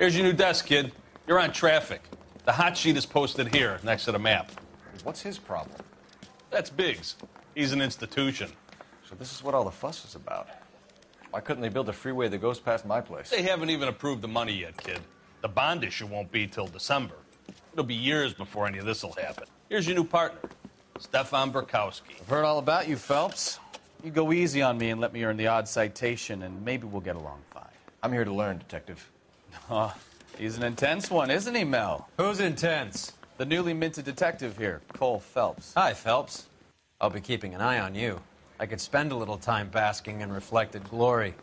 Here's your new desk, kid. You're on traffic. The hot sheet is posted here, next to the map. What's his problem? That's Biggs. He's an institution. So this is what all the fuss is about. Why couldn't they build a freeway that goes past my place? They haven't even approved the money yet, kid. The bond issue won't be till December. It'll be years before any of this will happen. Here's your new partner, Stefan Burkowski. I've heard all about you, Phelps. You go easy on me and let me earn the odd citation, and maybe we'll get along fine. I'm here to learn, Detective. Oh, he's an intense one, isn't he, Mel? Who's intense? The newly minted detective here, Cole Phelps. Hi, Phelps. I'll be keeping an eye on you. I could spend a little time basking in reflected glory.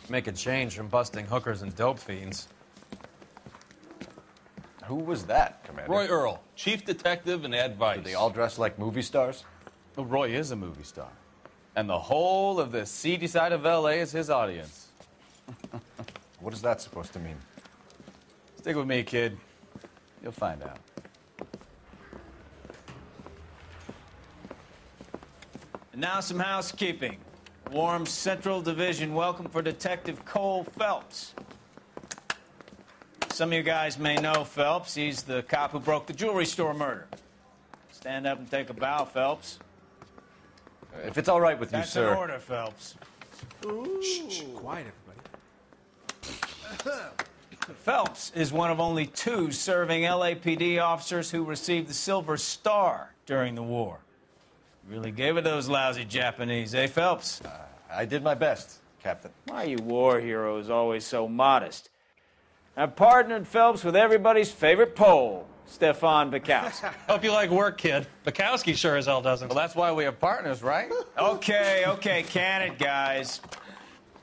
Make a change from busting hookers and dope fiends. Who was that, Commander? Roy Earl, chief detective and advice. Do they all dress like movie stars? Well, Roy is a movie star. And the whole of the seedy side of L.A. is his audience. What is that supposed to mean? Stick with me, kid. You'll find out. And now some housekeeping. Warm Central Division welcome for Detective Cole Phelps. Some of you guys may know Phelps. He's the cop who broke the jewelry store murder. Stand up and take a bow, Phelps. If it's all right with you, That's sir. an order, Phelps. Shh, quiet, everybody. Phelps is one of only 2 serving LAPD officers who received the Silver Star during the war. Really gave it those lousy Japanese, eh, Phelps? I did my best, Captain. Why are you war heroes always so modest? I've partnered Phelps with everybody's favorite Pole, Stefan Burkowski. Hope you like work, kid. Bukowski sure as hell doesn't. Well, that's why we have partners, right? Okay, can it, guys.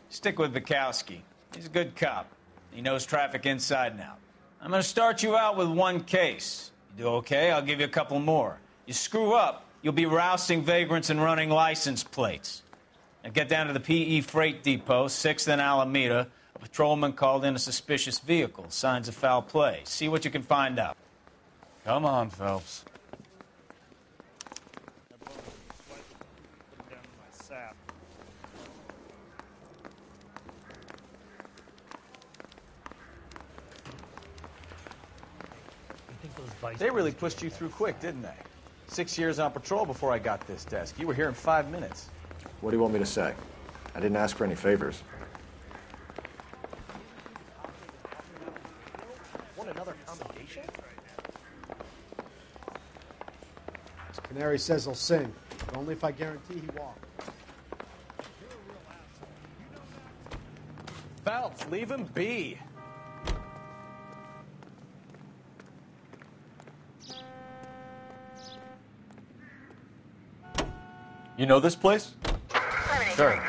Stick with Bukowski. He's a good cop. He knows traffic inside and out. I'm going to start you out with 1 case. You do okay, I'll give you a couple more. You screw up, you'll be rousting vagrants and running license plates. Now get down to the PE Freight Depot, 6th and Alameda. A patrolman called in a suspicious vehicle. Signs of foul play. See what you can find out. Come on, Phelps. They really pushed you through quick, didn't they? 6 years on patrol before I got this desk. You were here in 5 minutes. What do you want me to say? I didn't ask for any favors. Want another commendation? Canary says he'll sing, but only if I guarantee he won't. Phelps, leave him be. You know this place? Sure.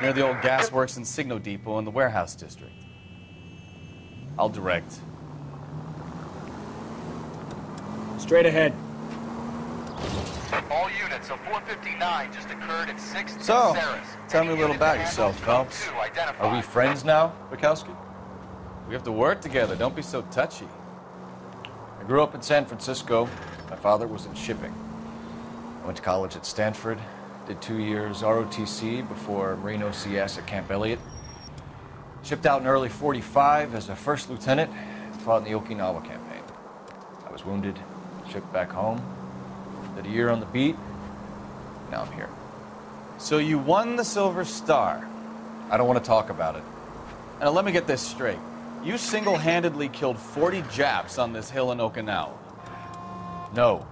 Near the old gasworks and Signo Depot in the warehouse district. I'll direct. Straight ahead. All units, a 459 just occurred at 6th So, and Saris. tell me a Any little unit about to yourself, handle Phelps. code 2 identified. Are we friends now, Bukowski? We have to work together. Don't be so touchy. I grew up in San Francisco. My father was in shipping. I went to college at Stanford, did 2 years ROTC before Marine OCS at Camp Elliott. Shipped out in early '45 as a first lieutenant and fought in the Okinawa campaign. I was wounded, shipped back home, did a year on the beat. Now I'm here. So you won the Silver Star. I don't want to talk about it. Now let me get this straight. You single-handedly killed 40 Japs on this hill in Okinawa. No.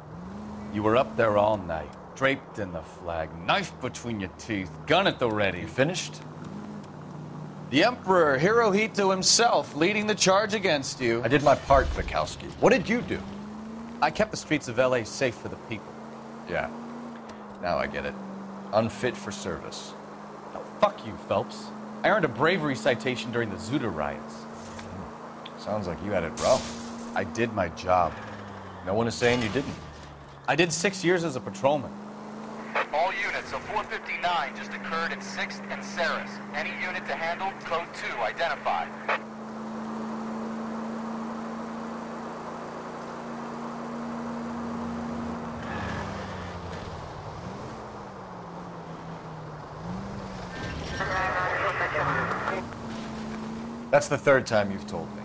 You were up there all night, draped in the flag, knife between your teeth, gun at the ready. You finished? The Emperor Hirohito himself leading the charge against you. I did my part, Bukowski. What did you do? I kept the streets of L.A. safe for the people. Yeah. Now I get it. Unfit for service. Now, fuck you, Phelps. I earned a bravery citation during the Zuda riots. Sounds like you had it rough. I did my job. No one is saying you didn't. I did 6 years as a patrolman. All units, a 459 just occurred at 6th and Saris. Any unit to handle code 2 identified. That's the 3rd time you've told me.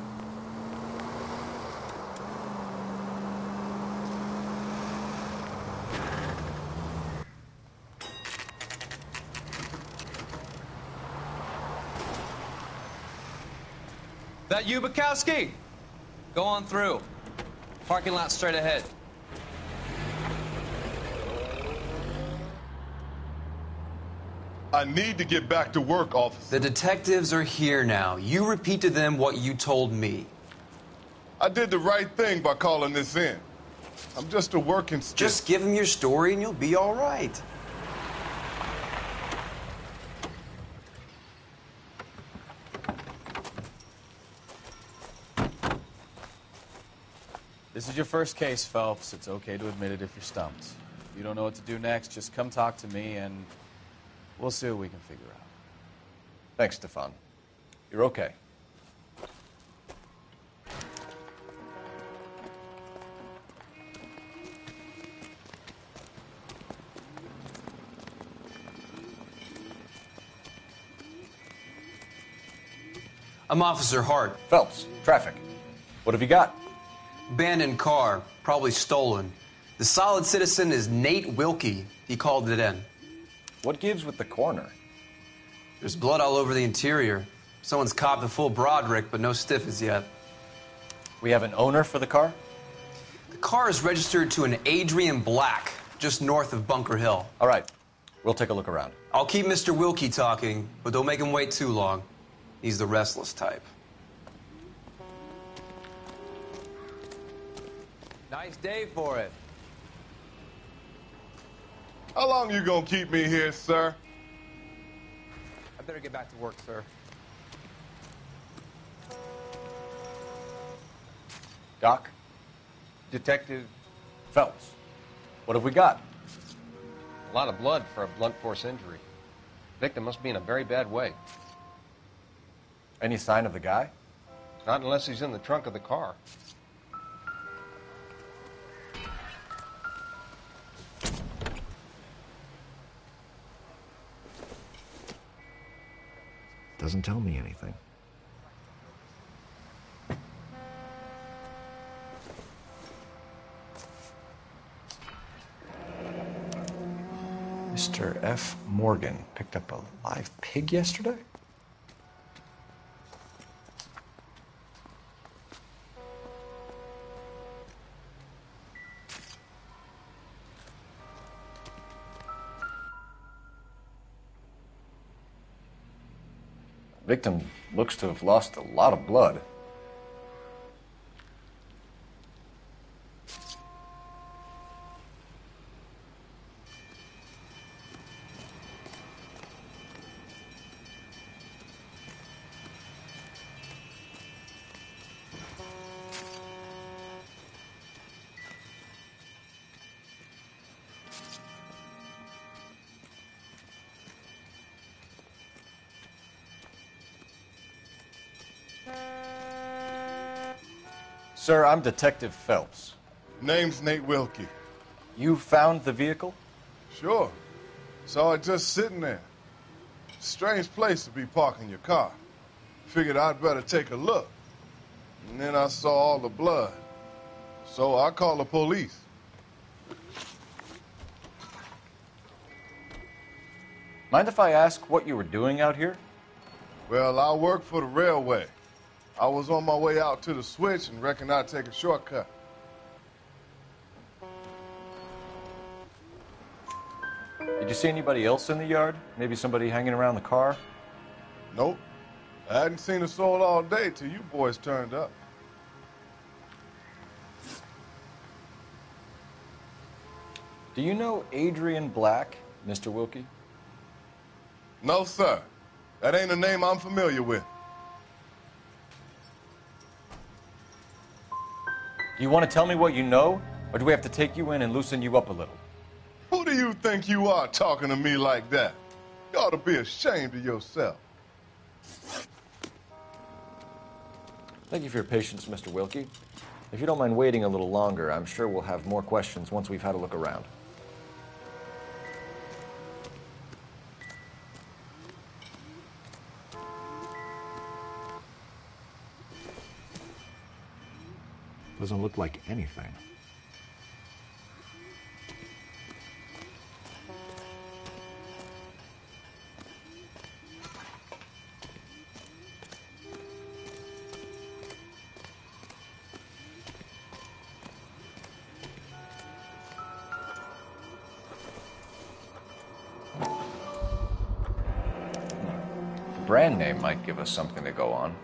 That you, Bukowski? Go on through. Parking lot straight ahead. I need to get back to work, officer. The detectives are here now. You repeat to them what you told me. I did the right thing by calling this in. I'm just a working stiff. Just give them your story and you'll be all right. This is your first case, Phelps. It's okay to admit it if you're stumped. If you don't know what to do next, just come talk to me and we'll see what we can figure out. Thanks, Stefan. You're okay. I'm Officer Hart. Phelps, traffic. What have you got? Abandoned car, probably stolen. The solid citizen is Nate Wilkie. He called it in. What gives with the coroner? There's blood all over the interior. Someone's copped a full Broderick, but no stiff as yet. We have an owner for the car? The car is registered to an Adrian Black, just north of Bunker Hill. All right. We'll take a look around. I'll keep Mr. Wilkie talking, but don't make him wait too long. He's the restless type. Nice day for it. How long you gonna keep me here, sir? I better get back to work, sir. Doc? Detective, Phelps. What have we got? a lot of blood for a blunt force injury. Victim must be in a very bad way. Any sign of the guy? Not unless he's in the trunk of the car. Doesn't tell me anything. Mr. F. Morgan picked up a live pig yesterday? Victim looks to have lost a lot of blood. Sir, I'm Detective Phelps. Name's Nate Wilkie. You found the vehicle? Sure. Saw it just sitting there. Strange place to be parking your car. Figured I'd better take a look. And then I saw all the blood. So I called the police. Mind if I ask what you were doing out here? Well, I work for the railway. I was on my way out to the switch and reckoned I'd take a shortcut. Did you see anybody else in the yard? Maybe somebody hanging around the car? Nope. I hadn't seen a soul all day till you boys turned up. Do you know Adrian Black, Mr. Wilkie? No, sir. That ain't a name I'm familiar with. Do you want to tell me what you know, or do we have to take you in and loosen you up a little? Who do you think you are talking to me like that? You ought to be ashamed of yourself. Thank you for your patience, Mr. Wilkie. If you don't mind waiting a little longer, I'm sure we'll have more questions once we've had a look around. Doesn't look like anything. brand name might give us something to go on.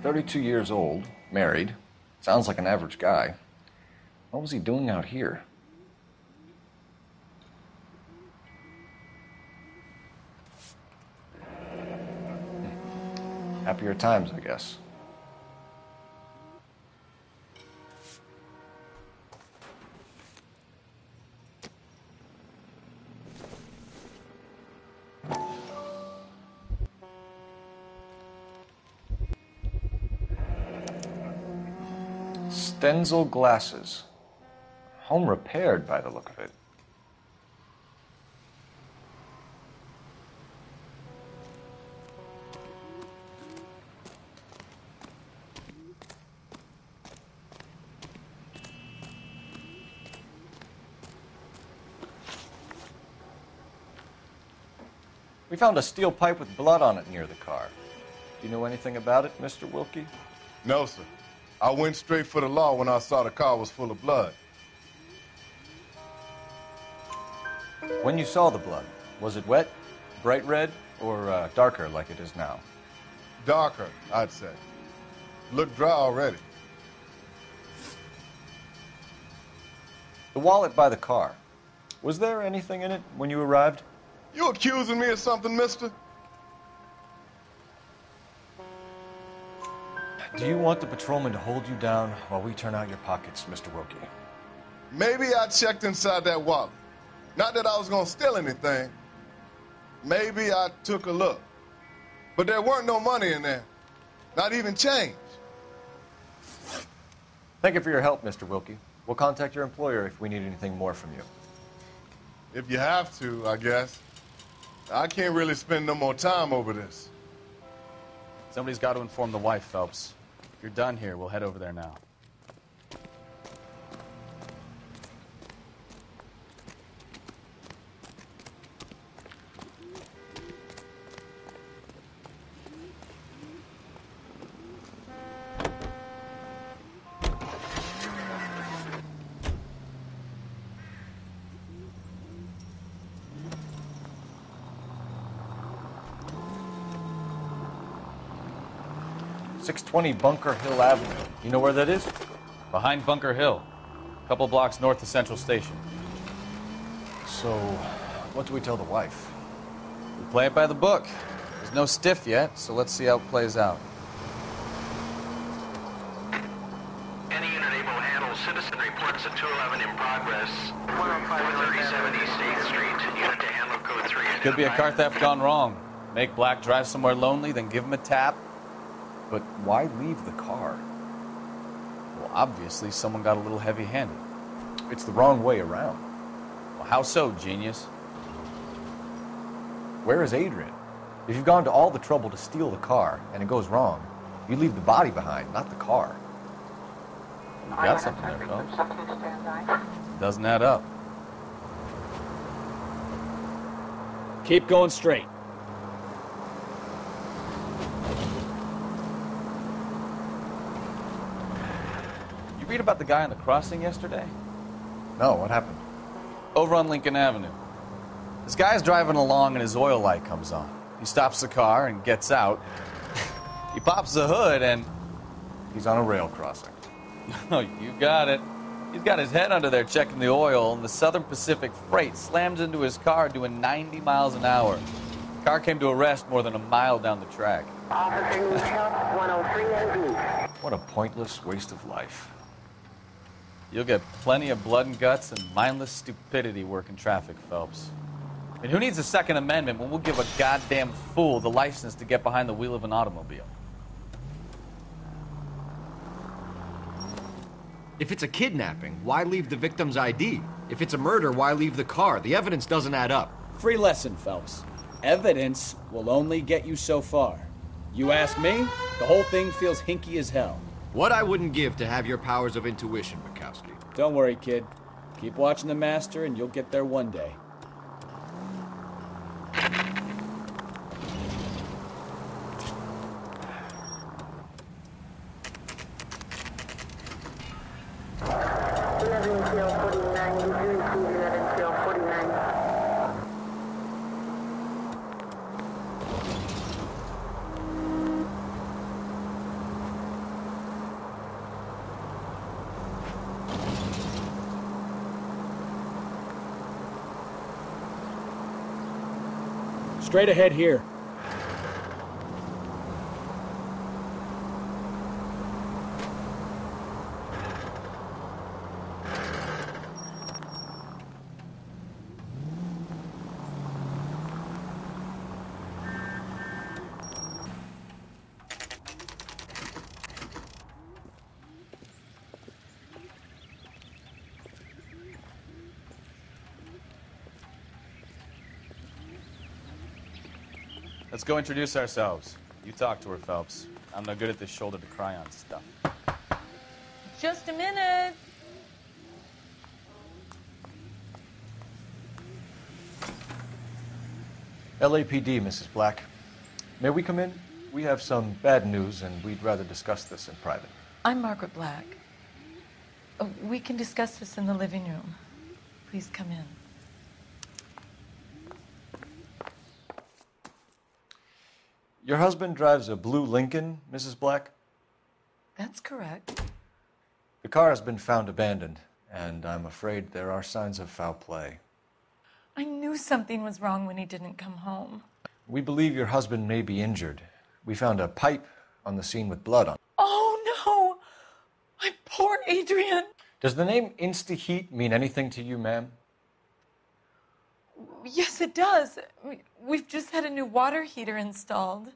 "32 years old, married. Sounds like an average guy. What was he doing out here?" Happier times, I guess. Stenzel glasses. Home repaired by the look of it. We found a steel pipe with blood on it near the car. Do you know anything about it, Mr. Wilkie? No, sir. I went straight for the law when I saw the car was full of blood. When you saw the blood, was it wet, bright red, or darker like it is now? Darker, I'd say. Looked dry already. The wallet by the car. Was there anything in it when you arrived? You accusing me of something, mister? Do you want the patrolman to hold you down while we turn out your pockets, Mr. Wilkie? Maybe I checked inside that wallet. Not that I was going to steal anything. Maybe I took a look. But there weren't no money in there. Not even change. Thank you for your help, Mr. Wilkie. We'll contact your employer if we need anything more from you. If you have to, I guess. I can't really spend no more time over this. Somebody's got to inform the wife, Phelps. If you're done here, we'll head over there now. .620 Bunker Hill Avenue. You know where that is? Behind Bunker Hill. A couple blocks north of Central Station. So, what do we tell the wife? We play it by the book. There's no stiff yet, so let's see how it plays out. Any unit able to handle citizen reports at 211 in progress. 437 East 8th Street. Unit to handle code 3. Could be a car theft gone wrong. Make Black drive somewhere lonely, then give him a tap. But why leave the car? Well, obviously, someone got a little heavy-handed. It's the wrong way around. Well, how so, genius? Where is Adrian? If you've gone to all the trouble to steal the car, and it goes wrong, you leave the body behind, not the car. You got something there, Phelps. Doesn't add up. Keep going straight. Read about the guy on the crossing yesterday? No, what happened? Over on Lincoln Avenue. This guy's driving along and his oil light comes on. He stops the car and gets out. He pops the hood and... He's on a rail crossing. Oh, you got it. He's got his head under there checking the oil, and the Southern Pacific Freight slams into his car doing 90 miles an hour. The car came to a rest more than a mile down the track. What a pointless waste of life. You'll get plenty of blood and guts and mindless stupidity working traffic, Phelps. I mean, who needs a Second Amendment when we'll give a goddamn fool the license to get behind the wheel of an automobile? If it's a kidnapping, why leave the victim's ID? If it's a murder, why leave the car? The evidence doesn't add up. Free lesson, Phelps. Evidence will only get you so far. You ask me, the whole thing feels hinky as hell. What I wouldn't give to have your powers of intuition, Bukowski. Don't worry, kid. Keep watching the master and you'll get there one day. Straight ahead here. Let's go introduce ourselves. You talk to her, Phelps. I'm no good at this shoulder to cry on stuff. Just a minute. LAPD, Mrs. Black. May we come in? We have some bad news, and we'd rather discuss this in private. I'm Margaret Black. We can discuss this in the living room. Please come in. Your husband drives a blue Lincoln, Mrs. Black? That's correct. The car has been found abandoned, and I'm afraid there are signs of foul play. I knew something was wrong when he didn't come home. We believe your husband may be injured. We found a pipe on the scene with blood on it. Oh, no! My poor Adrian! Does the name Insta-Heat mean anything to you, ma'am? Yes, it does. We've just had a new water heater installed.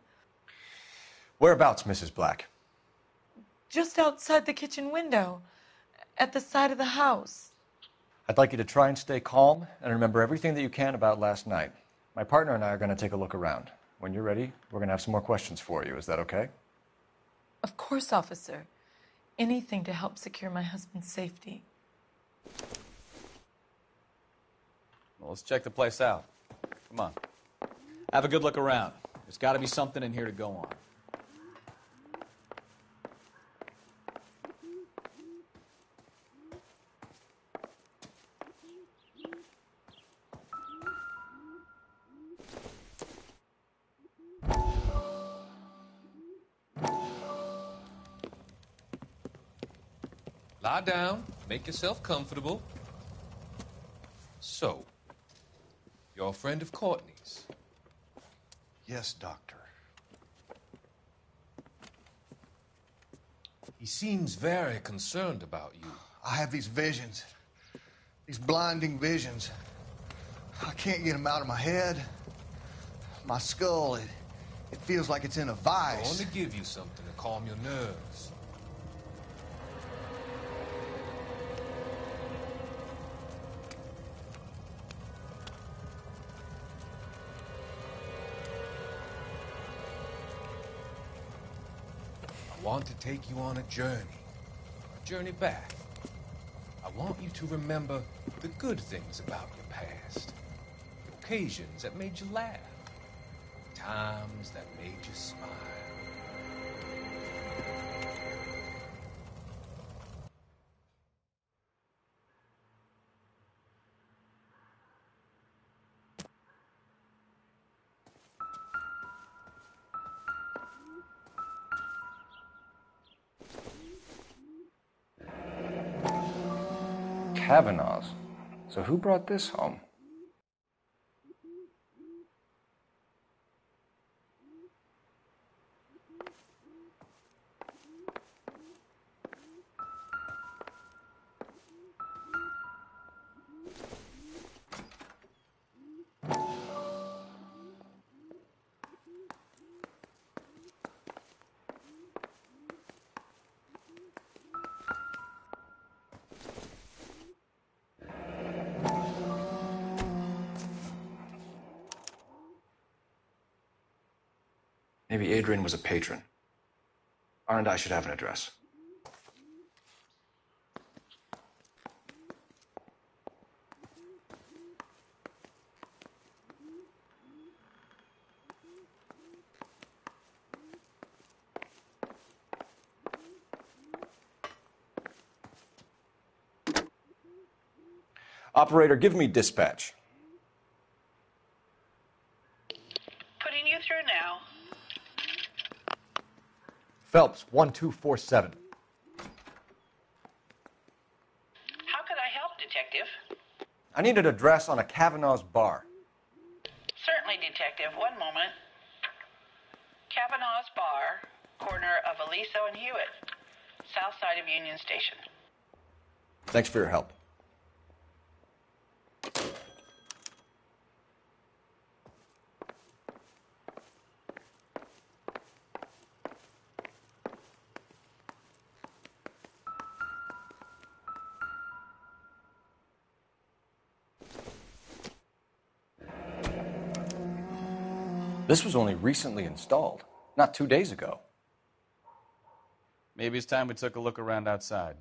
Whereabouts, Mrs. Black? Just outside the kitchen window, at the side of the house. I'd like you to try and stay calm and remember everything that you can about last night. My partner and I are going to take a look around. When you're ready, we're going to have some more questions for you. Is that okay? Of course, officer. Anything to help secure my husband's safety. Well, let's check the place out. Come on. Have a good look around. There's got to be something in here to go on. Lie down, make yourself comfortable. So, you're a friend of Courtney's? Yes, Doctor. He seems very concerned about you. I have these visions, these blinding visions. I can't get them out of my head. My skull, it feels like it's in a vice. I want to give you something to calm your nerves. I want to take you on a journey back. I want you to remember the good things about your past, the occasions that made you laugh, times that made you smile. Kavanaugh's. So who brought this home? Maybe Adrian was a patron. R&I should have an address. Operator, give me dispatch. Putting you through now. Phelps, 1247. How could I help, Detective? I need an address on a Kavanaugh's bar. Certainly, Detective. One moment. Kavanaugh's Bar, corner of Aliso and Hewitt, south side of Union Station. Thanks for your help. This was only recently installed, not 2 days ago. Maybe it's time we took a look around outside.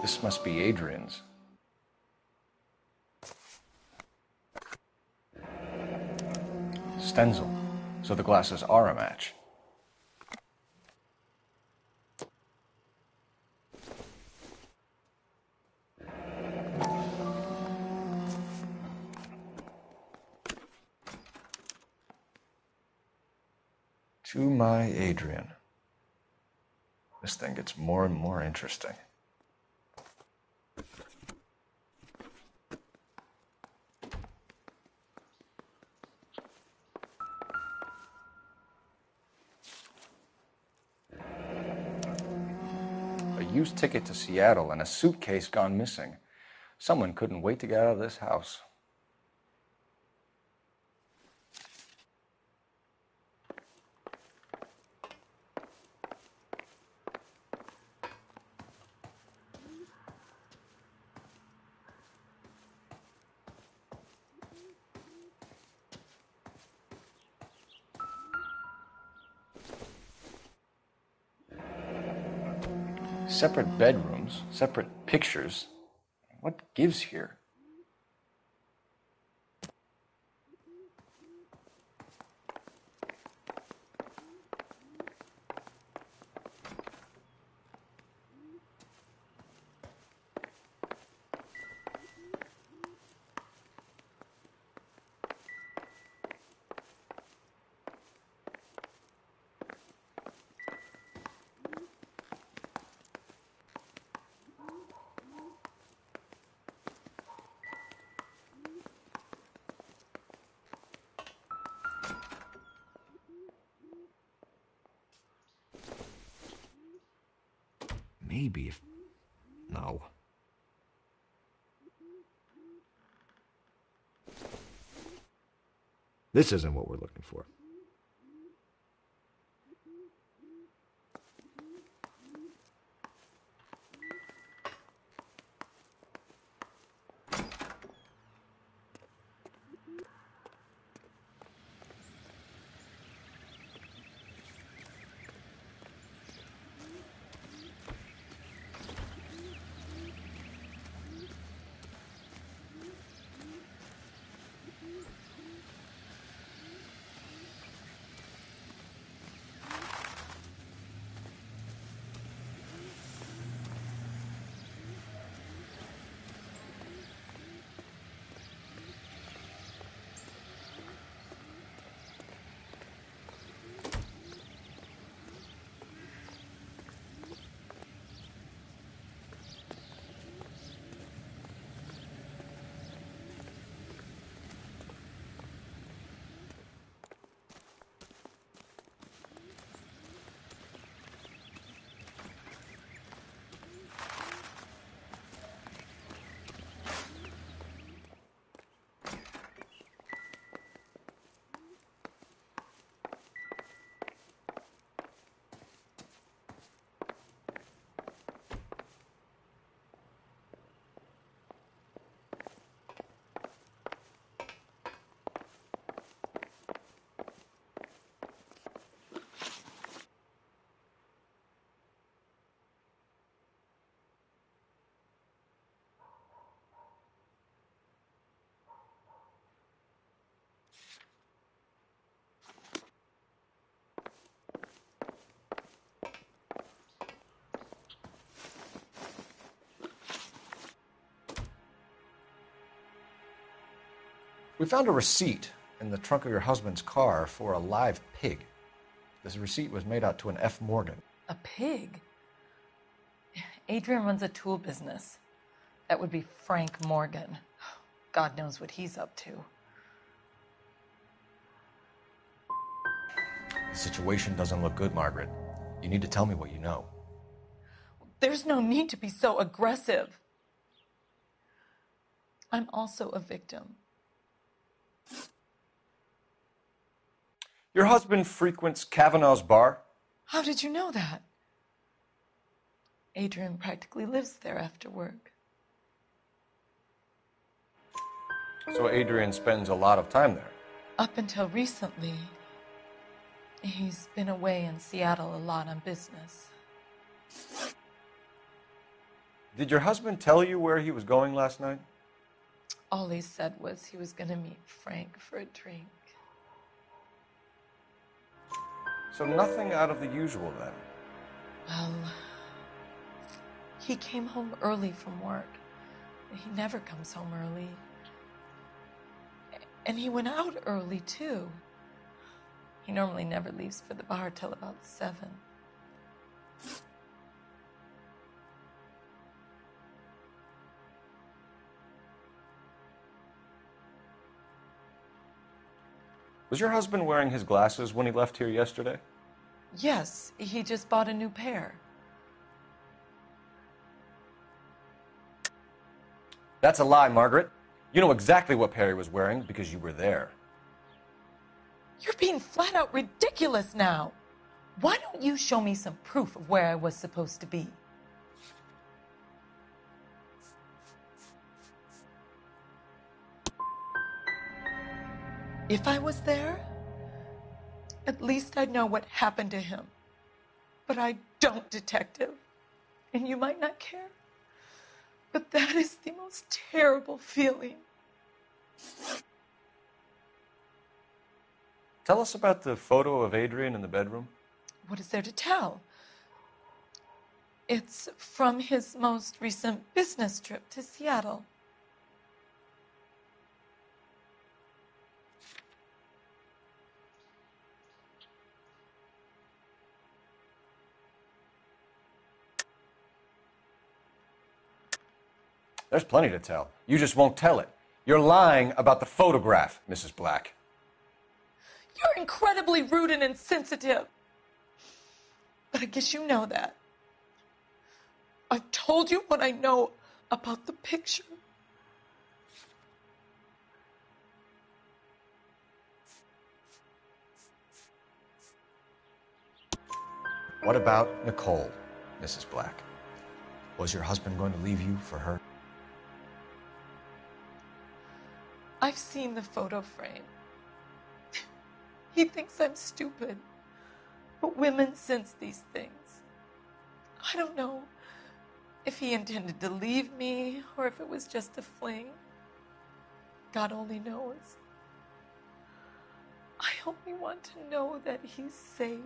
This must be Adrian's. Stenzel. So the glasses are a match. To my Adrian. This thing gets more and more interesting. A used ticket to Seattle and a suitcase gone missing. Someone couldn't wait to get out of this house. Separate bedrooms, separate pictures. What gives here? Maybe if... No. This isn't what we're looking for. We found a receipt in the trunk of your husband's car for a live pig. This receipt was made out to an F. Morgan. A pig? Adrian runs a tool business. That would be Frank Morgan. God knows what he's up to. The situation doesn't look good, Margaret. You need to tell me what you know. There's no need to be so aggressive. I'm also a victim. Your husband frequents Kavanaugh's bar? How did you know that? Adrian practically lives there after work. So Adrian spends a lot of time there? Up until recently, he's been away in Seattle a lot on business. Did your husband tell you where he was going last night? All he said was he was going to meet Frank for a drink. So nothing out of the usual then? Well, he came home early from work. He never comes home early. And he went out early, too. He normally never leaves for the bar till about 7. Was your husband wearing his glasses when he left here yesterday? Yes, he just bought a new pair. That's a lie, Margaret. You know exactly what pair he was wearing because you were there. You're being flat out ridiculous now. Why don't you show me some proof of where I was supposed to be? If I was there, at least I'd know what happened to him. But I don't, Detective. And you might not care, but that is the most terrible feeling. Tell us about the photo of Adrian in the bedroom. What is there to tell? It's from his most recent business trip to Seattle. There's plenty to tell. You just won't tell it. You're lying about the photograph, Mrs. Black. You're incredibly rude and insensitive. But I guess you know that. I've told you what I know about the picture. What about Nicole, Mrs. Black? Was your husband going to leave you for her? I've seen the photo frame. He thinks I'm stupid. But women sense these things. I don't know if he intended to leave me or if it was just a fling. God only knows. I only want to know that he's safe.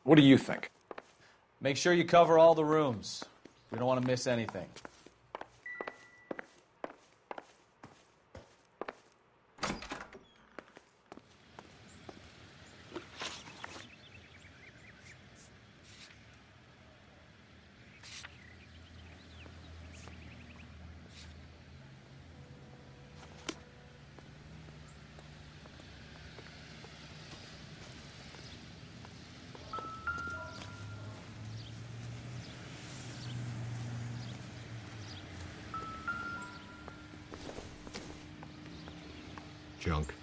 What do you think? Make sure you cover all the rooms. We don't want to miss anything. Junk.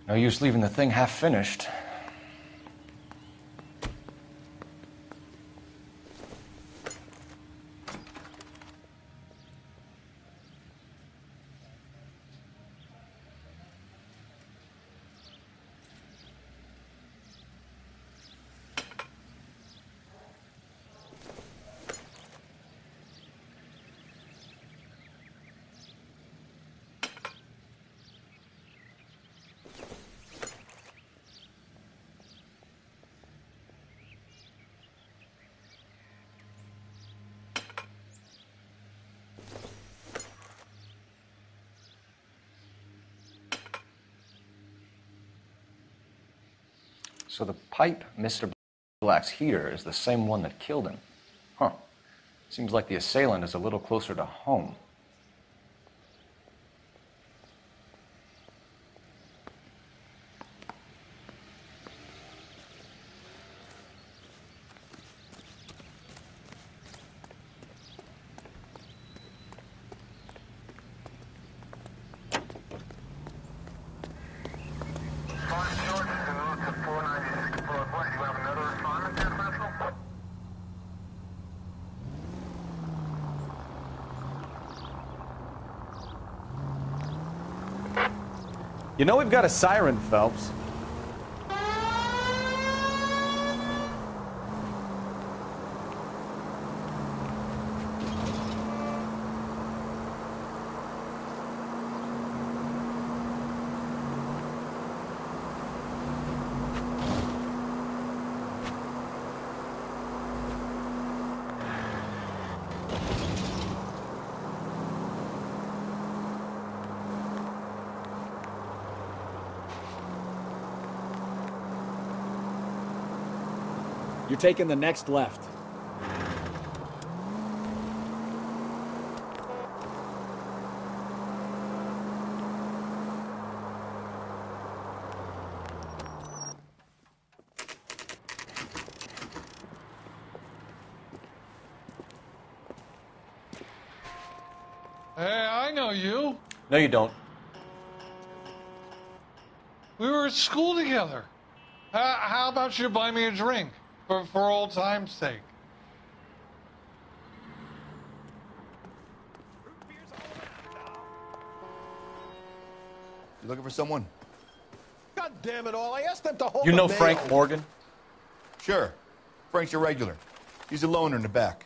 No use leaving the thing half finished. So the pipe Mr. Black's heater is the same one that killed him. Huh. Seems like the assailant is a little closer to home. You know we've got a siren, Phelps. You're taking the next left. Hey, I know you. No, you don't. We were at school together. How about you buy me a drink for old time's sake? You looking for someone? God damn it all, I asked them to hold You know the mail. Frank Morgan? Sure. Frank's a regular. He's a loner in the back.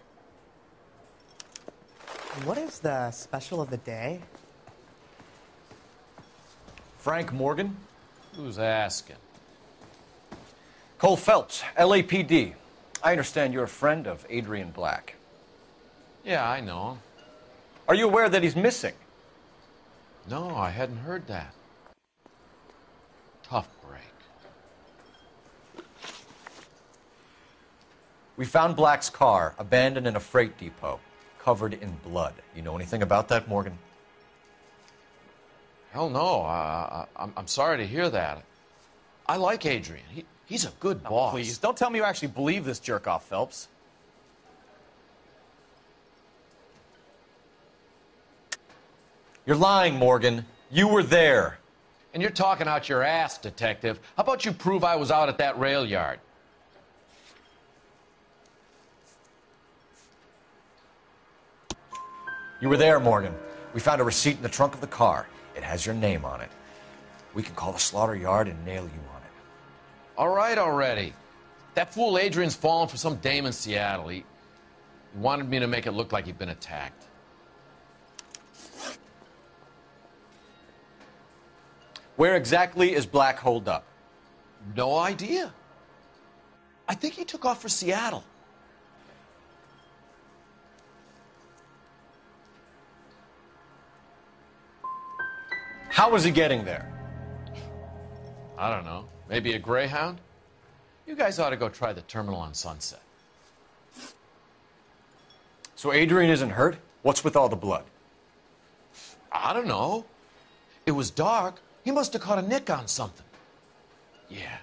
What is the special of the day? Frank Morgan? Who's asking? Cole Phelps, LAPD. I understand you're a friend of Adrian Black. Yeah, I know him. Are you aware that he's missing? No, I hadn't heard that. Tough break. We found Black's car abandoned in a freight depot, covered in blood. You know anything about that, Morgan? Hell no. I'm sorry to hear that. I like Adrian. He's a good boss. Please, don't tell me you actually believe this jerk-off, Phelps. You're lying, Morgan. You were there. And you're talking out your ass, detective. How about you prove I was out at that rail yard? You were there, Morgan. We found a receipt in the trunk of the car. It has your name on it. We can call the slaughter yard and nail you on it. All right already. That fool Adrian's fallen for some dame in Seattle. He wanted me to make it look like he'd been attacked. Where exactly is Black holed up? No idea. I think he took off for Seattle. How was he getting there? I don't know. Maybe a Greyhound? You guys ought to go try the terminal on Sunset. So Adrian isn't hurt? What's with all the blood? I don't know. It was dark. He must have caught a nick on something. Yeah.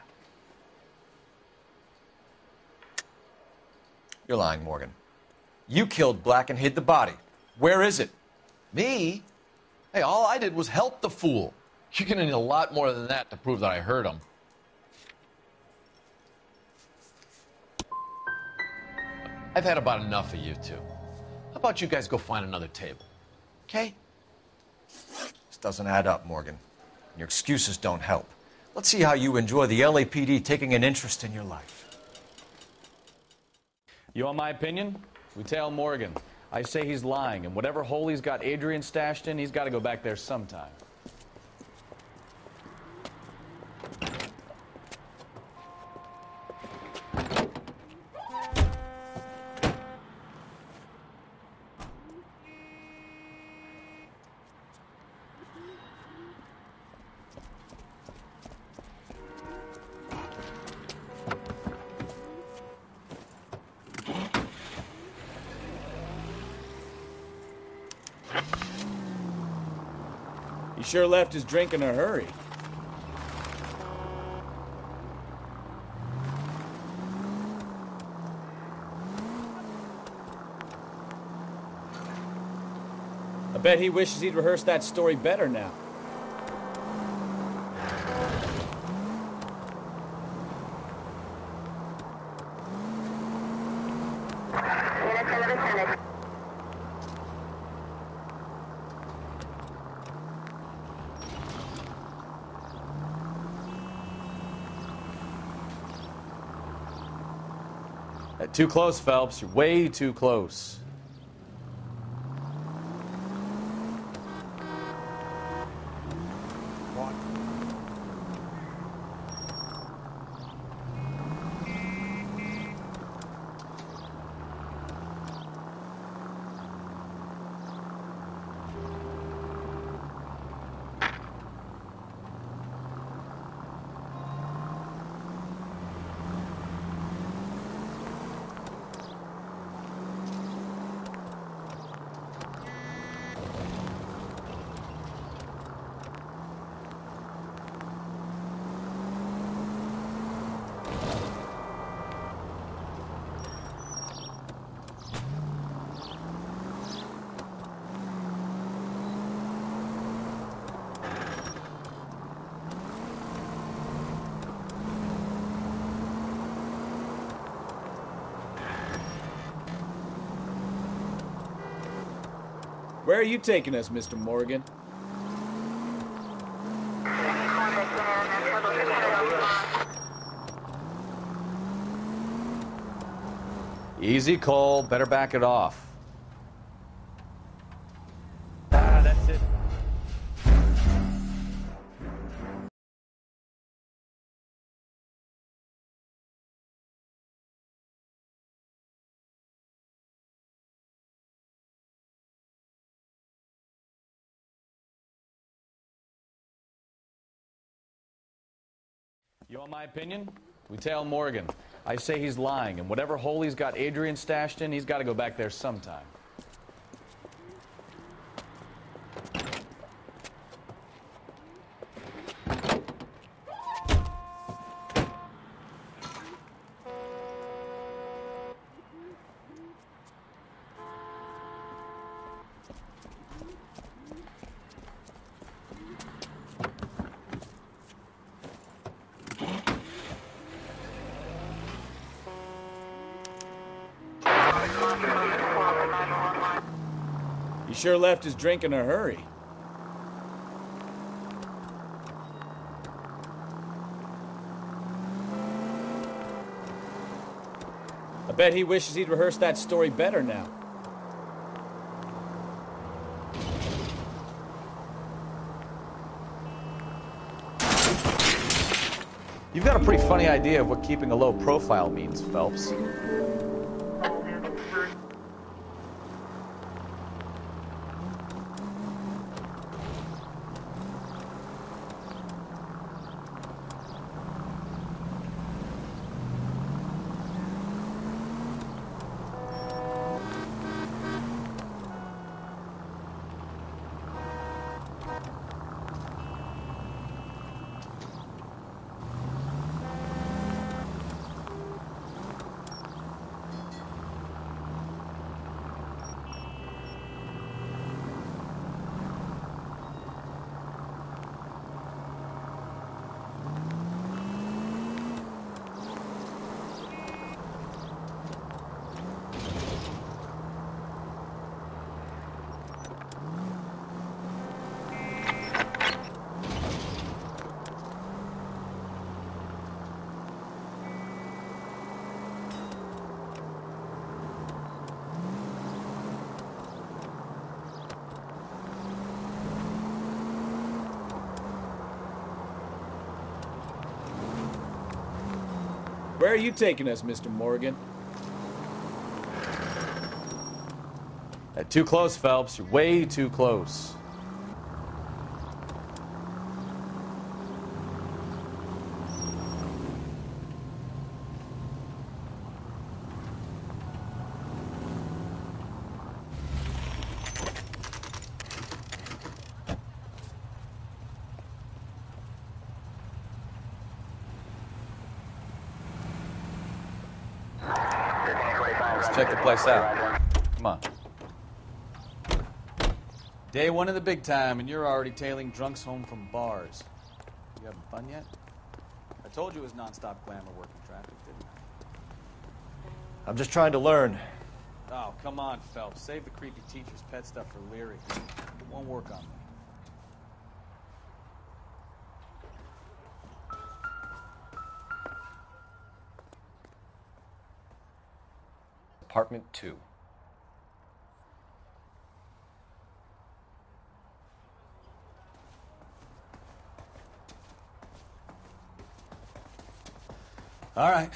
You're lying, Morgan. You killed Black and hid the body. Where is it? Me? Hey, all I did was help the fool. You're gonna need a lot more than that to prove that I hurt him. I've had about enough of you two. How about you guys go find another table? Okay? This doesn't add up, Morgan. Your excuses don't help. Let's see how you enjoy the LAPD taking an interest in your life. You want my opinion? We tail Morgan. I say he's lying, and whatever hole he's got Adrian stashed in, he's got to go back there sometime. sure left his drink in a hurry. I bet he wishes he'd rehearsed that story better now. Too close, Phelps. You're way too close. Where are you taking us, Mr. Morgan? Easy, Cole. Better back it off. That's it. You want my opinion? We tail Morgan. I say he's lying, and whatever hole he's got Adrian stashed in, he's got to go back there sometime. He sure left his drink in a hurry. I bet he wishes he'd rehearsed that story better now. You've got a pretty funny idea of what keeping a low profile means, Phelps. Where are you taking us, Mr. Morgan? Too close, Phelps. You're way too close. Let's check the place out. Come on. Day one of the big time, and you're already tailing drunks home from bars. You having fun yet? I told you it was nonstop glamour working traffic, didn't I? I'm just trying to learn. Oh, come on, Phelps. Save the creepy teacher's pet stuff for Leary. It won't work on me. Apartment 2. All right.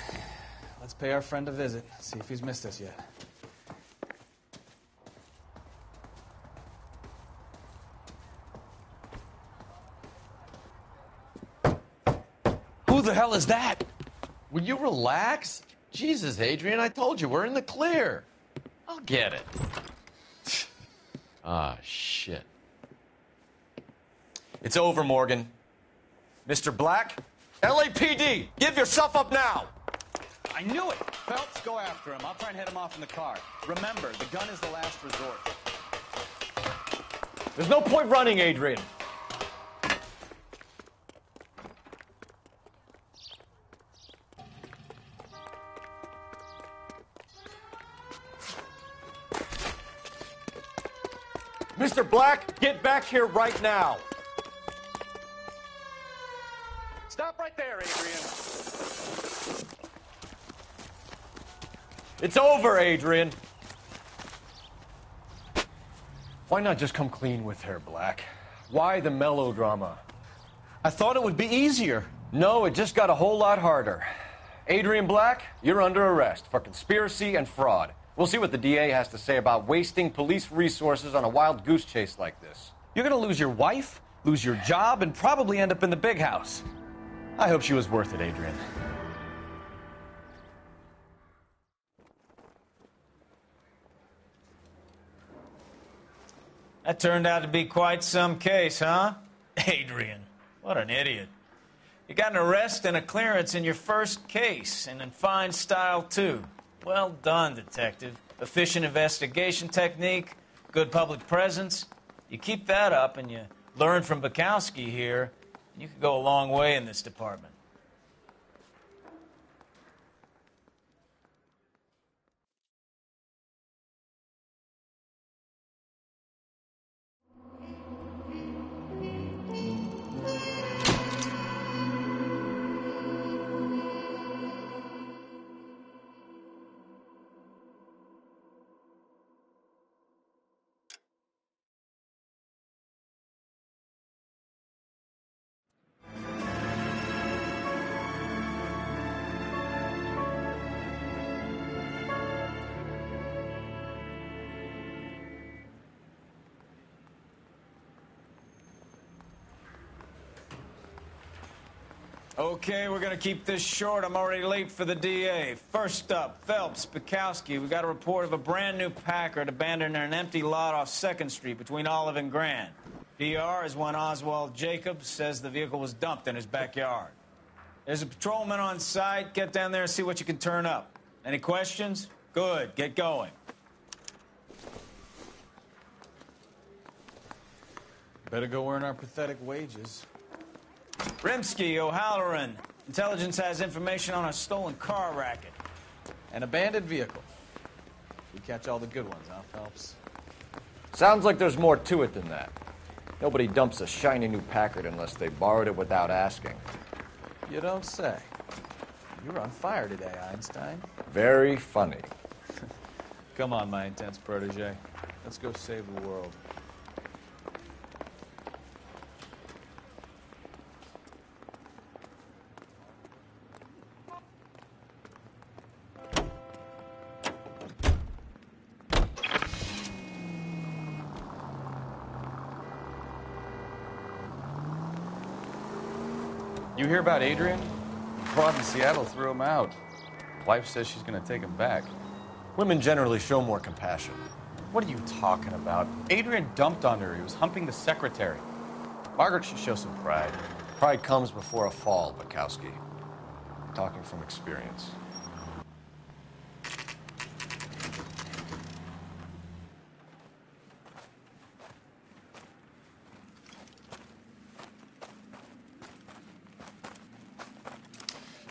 Let's pay our friend a visit. See if he's missed us yet. Who the hell is that? Will you relax? Jesus, Adrian, I told you, we're in the clear. I'll get it. Ah, shit. It's over, Morgan. Mr. Black, LAPD, give yourself up now! I knew it! Phelps, go after him. I'll try and head him off in the car. Remember, the gun is the last resort. There's no point running, Adrian. Mr. Black, get back here right now. Stop right there, Adrian. It's over, Adrian. Why not just come clean with her, Black? Why the melodrama? I thought it would be easier. No, it just got a whole lot harder. Adrian Black, you're under arrest for conspiracy and fraud. We'll see what the DA has to say about wasting police resources on a wild goose chase like this. You're gonna lose your wife, lose your job, and probably end up in the big house. I hope she was worth it, Adrian. That turned out to be quite some case, huh? Adrian, what an idiot. You got an arrest and a clearance in your first case, and in fine style, too. Well done, detective. Efficient investigation technique, good public presence. You keep that up and you learn from Bukowski here, you could go a long way in this department. Okay, we're going to keep this short. I'm already late for the DA. First up, Phelps, Bukowski. We got a report of a brand new Packard abandoned in an empty lot off 2nd Street between Olive and Grand. DR is one Oswald Jacobs says the vehicle was dumped in his backyard. There's a patrolman on site. Get down there and see what you can turn up. Any questions? Good. Get going. Better go earn our pathetic wages. Rimsky, O'Halloran. Intelligence has information on a stolen car racket. An abandoned vehicle. We catch all the good ones, huh, Phelps? Sounds like there's more to it than that. Nobody dumps a shiny new Packard unless they borrowed it without asking. You don't say. You're on fire today, Einstein. Very funny. Come on, my intense protege. Let's go save the world. You hear about Adrian? Fraud in Seattle threw him out. Wife says she's going to take him back. Women generally show more compassion. What are you talking about? Adrian dumped on her. He was humping the secretary. Margaret should show some pride. Pride comes before a fall, Bukowski. I'm talking from experience.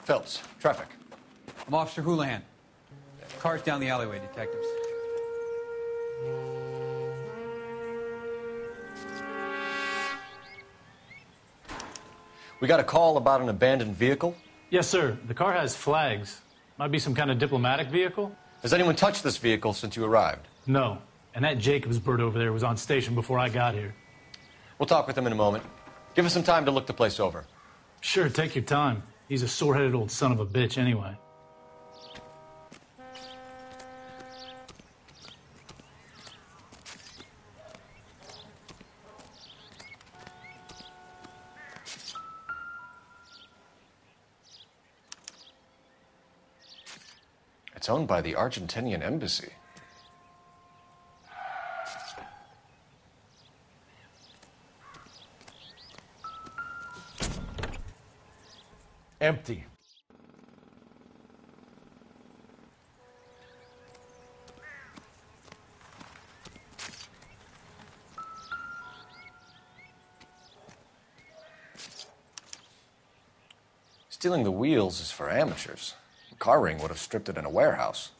Phelps, traffic. I'm Officer Houlihan. Car's down the alleyway, detectives. We got a call about an abandoned vehicle. Yes, sir. The car has flags. Might be some kind of diplomatic vehicle. Has anyone touched this vehicle since you arrived? No. And that Jacobs bird over there was on station before I got here. We'll talk with him in a moment. Give us some time to look the place over. Sure, take your time. He's a sore-headed old son of a bitch anyway. It's owned by the Argentinian embassy. Empty. Stealing the wheels is for amateurs. A car ring would have stripped it in a warehouse.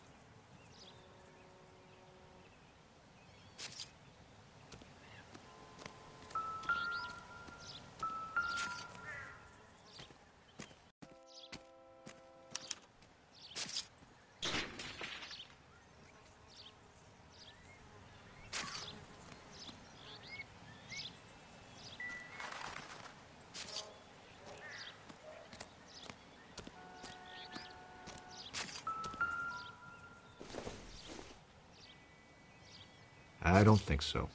I don't think so.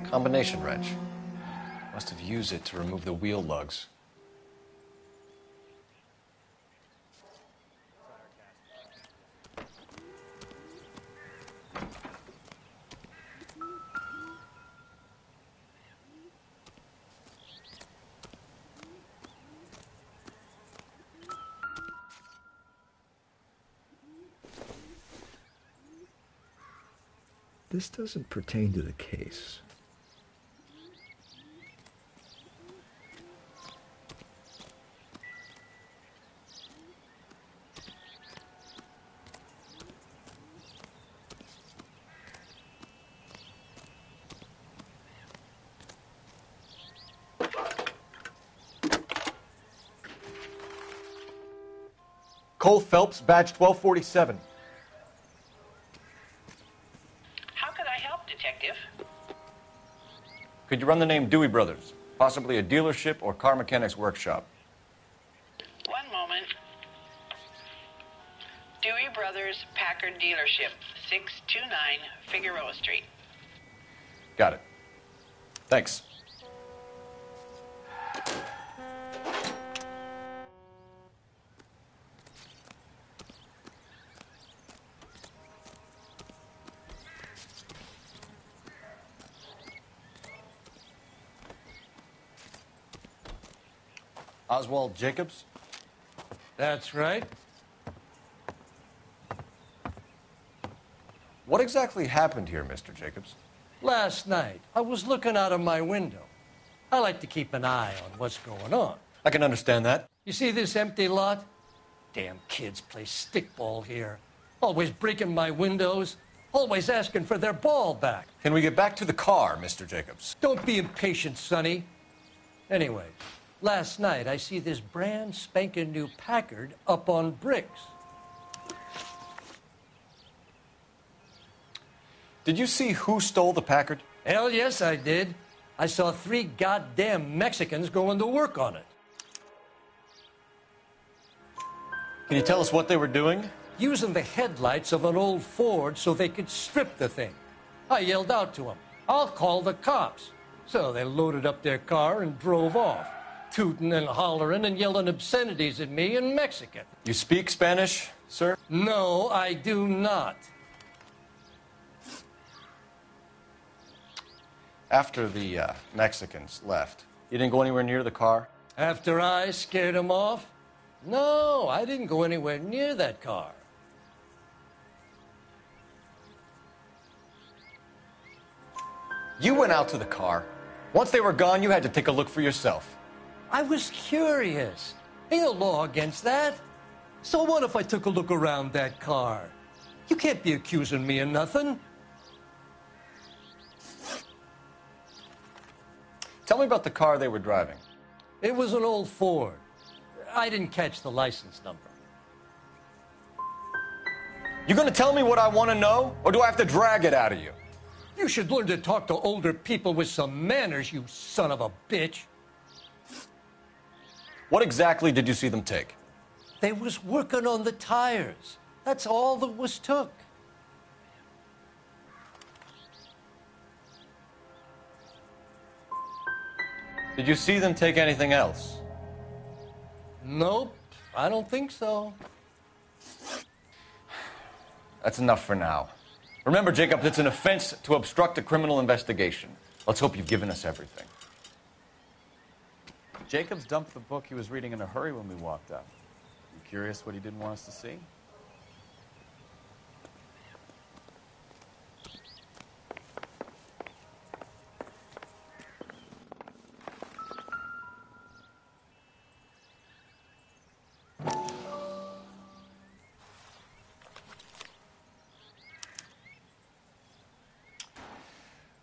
Combination wrench. Must have used it to remove the wheel lugs. This doesn't pertain to the case. Cole Phelps, badge 1247. How could I help, Detective? Could you run the name Dewey Brothers? Possibly a dealership or car mechanics workshop. One moment. Dewey Brothers Packard Dealership, 629 Figueroa Street. Got it. Thanks. Oswald Jacobs? That's right. What exactly happened here, Mr. Jacobs? Last night, I was looking out of my window. I like to keep an eye on what's going on. I can understand that. You see this empty lot? Damn kids play stickball here. Always breaking my windows. Always asking for their ball back. Can we get back to the car, Mr. Jacobs? Don't be impatient, Sonny. Anyway, last night I see this brand spanking new Packard up on bricks. Did you see who stole the Packard? Hell yes, I did. I saw 3 goddamn Mexicans going to work on it. Can you tell us what they were doing? Using the headlights of an old Ford so they could strip the thing. I yelled out to them, "I'll call the cops." So they loaded up their car and drove off, tooting and hollering and yelling obscenities at me in Mexican. You speak Spanish, sir? No, I do not. After the Mexicans left, you didn't go anywhere near the car? After I scared them off? No, I didn't go anywhere near that car. You went out to the car. Once they were gone, you had to take a look for yourself. I was curious. Ain't no law against that. So what if I took a look around that car? You can't be accusing me of nothing. Tell me about the car they were driving. It was an old Ford. I didn't catch the license number. You gonna tell me what I want to know, or do I have to drag it out of you? You should learn to talk to older people with some manners, you son of a bitch. What exactly did you see them take? They was working on the tires. That's all that was took. Did you see them take anything else? Nope, I don't think so. That's enough for now. Remember, Jacob, it's an offense to obstruct a criminal investigation. Let's hope you've given us everything. Jacobs dumped the book he was reading in a hurry when we walked up. You curious what he didn't want us to see?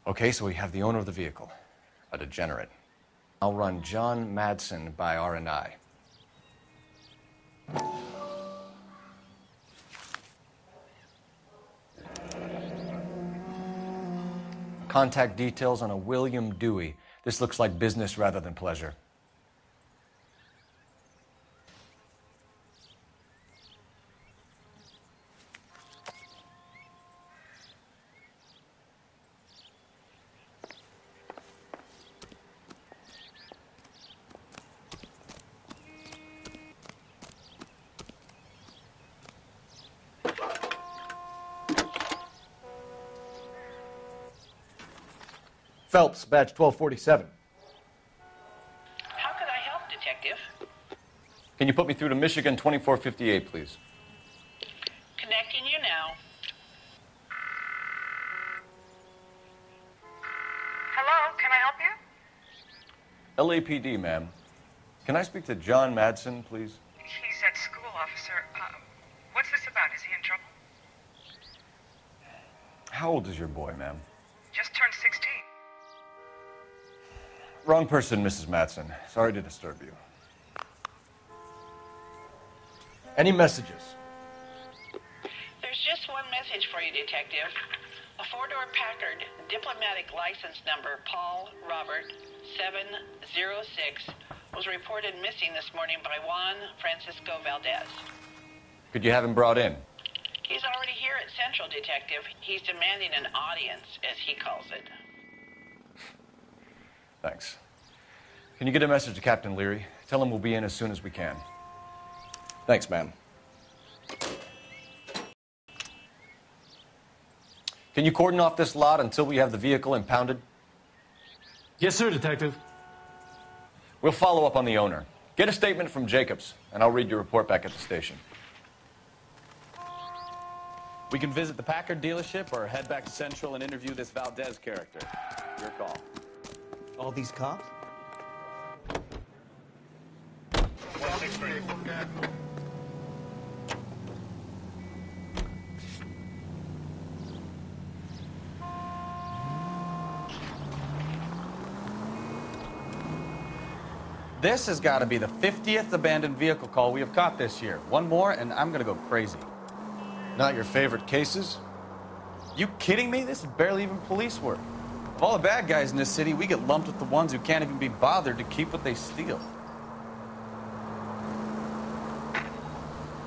Okay, so we have the owner of the vehicle, a degenerate. I'll run John Madsen by R&I. Contact details on a William Dewey. This looks like business rather than pleasure. Phelps, badge 1247. How could I help, Detective? Can you put me through to Michigan 2458, please? Connecting you now. Hello, can I help you? LAPD, ma'am. Can I speak to John Madsen, please? He's at school, officer. What's this about? Is he in trouble? How old is your boy, ma'am? Just turned 16. Wrong person, Mrs. Madsen. Sorry to disturb you. Any messages? There's just one message for you, Detective. A four-door Packard, diplomatic license number Paul Robert 706, was reported missing this morning by Juan Francisco Valdez. Could you have him brought in? He's already here at Central, Detective. He's demanding an audience, as he calls it. Thanks. Can you get a message to Captain Leary? Tell him we'll be in as soon as we can. Thanks, ma'am. Can you cordon off this lot until we have the vehicle impounded? Yes, sir, Detective. We'll follow up on the owner. Get a statement from Jacobs, and I'll read your report back at the station. We can visit the Packard dealership or head back to Central and interview this Valdez character. Your call. All these cops? This has got to be the 50th abandoned vehicle call we have caught this year. One more, and I'm going to go crazy. Not your favorite cases? You kidding me? This is barely even police work. Of all the bad guys in this city, we get lumped with the ones who can't even be bothered to keep what they steal.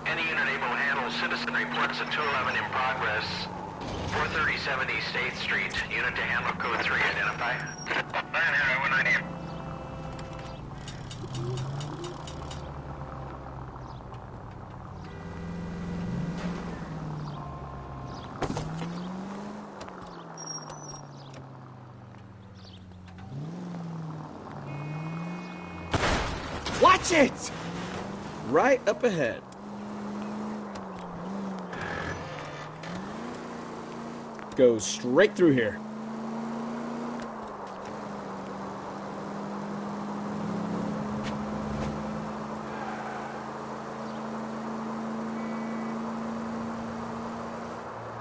Any unit able to handle citizen reports at 211 in progress. 437 East 8th Street. Unit to handle code 3. Identify. Man here, 190. Watch it! Right up ahead. Goes straight through here.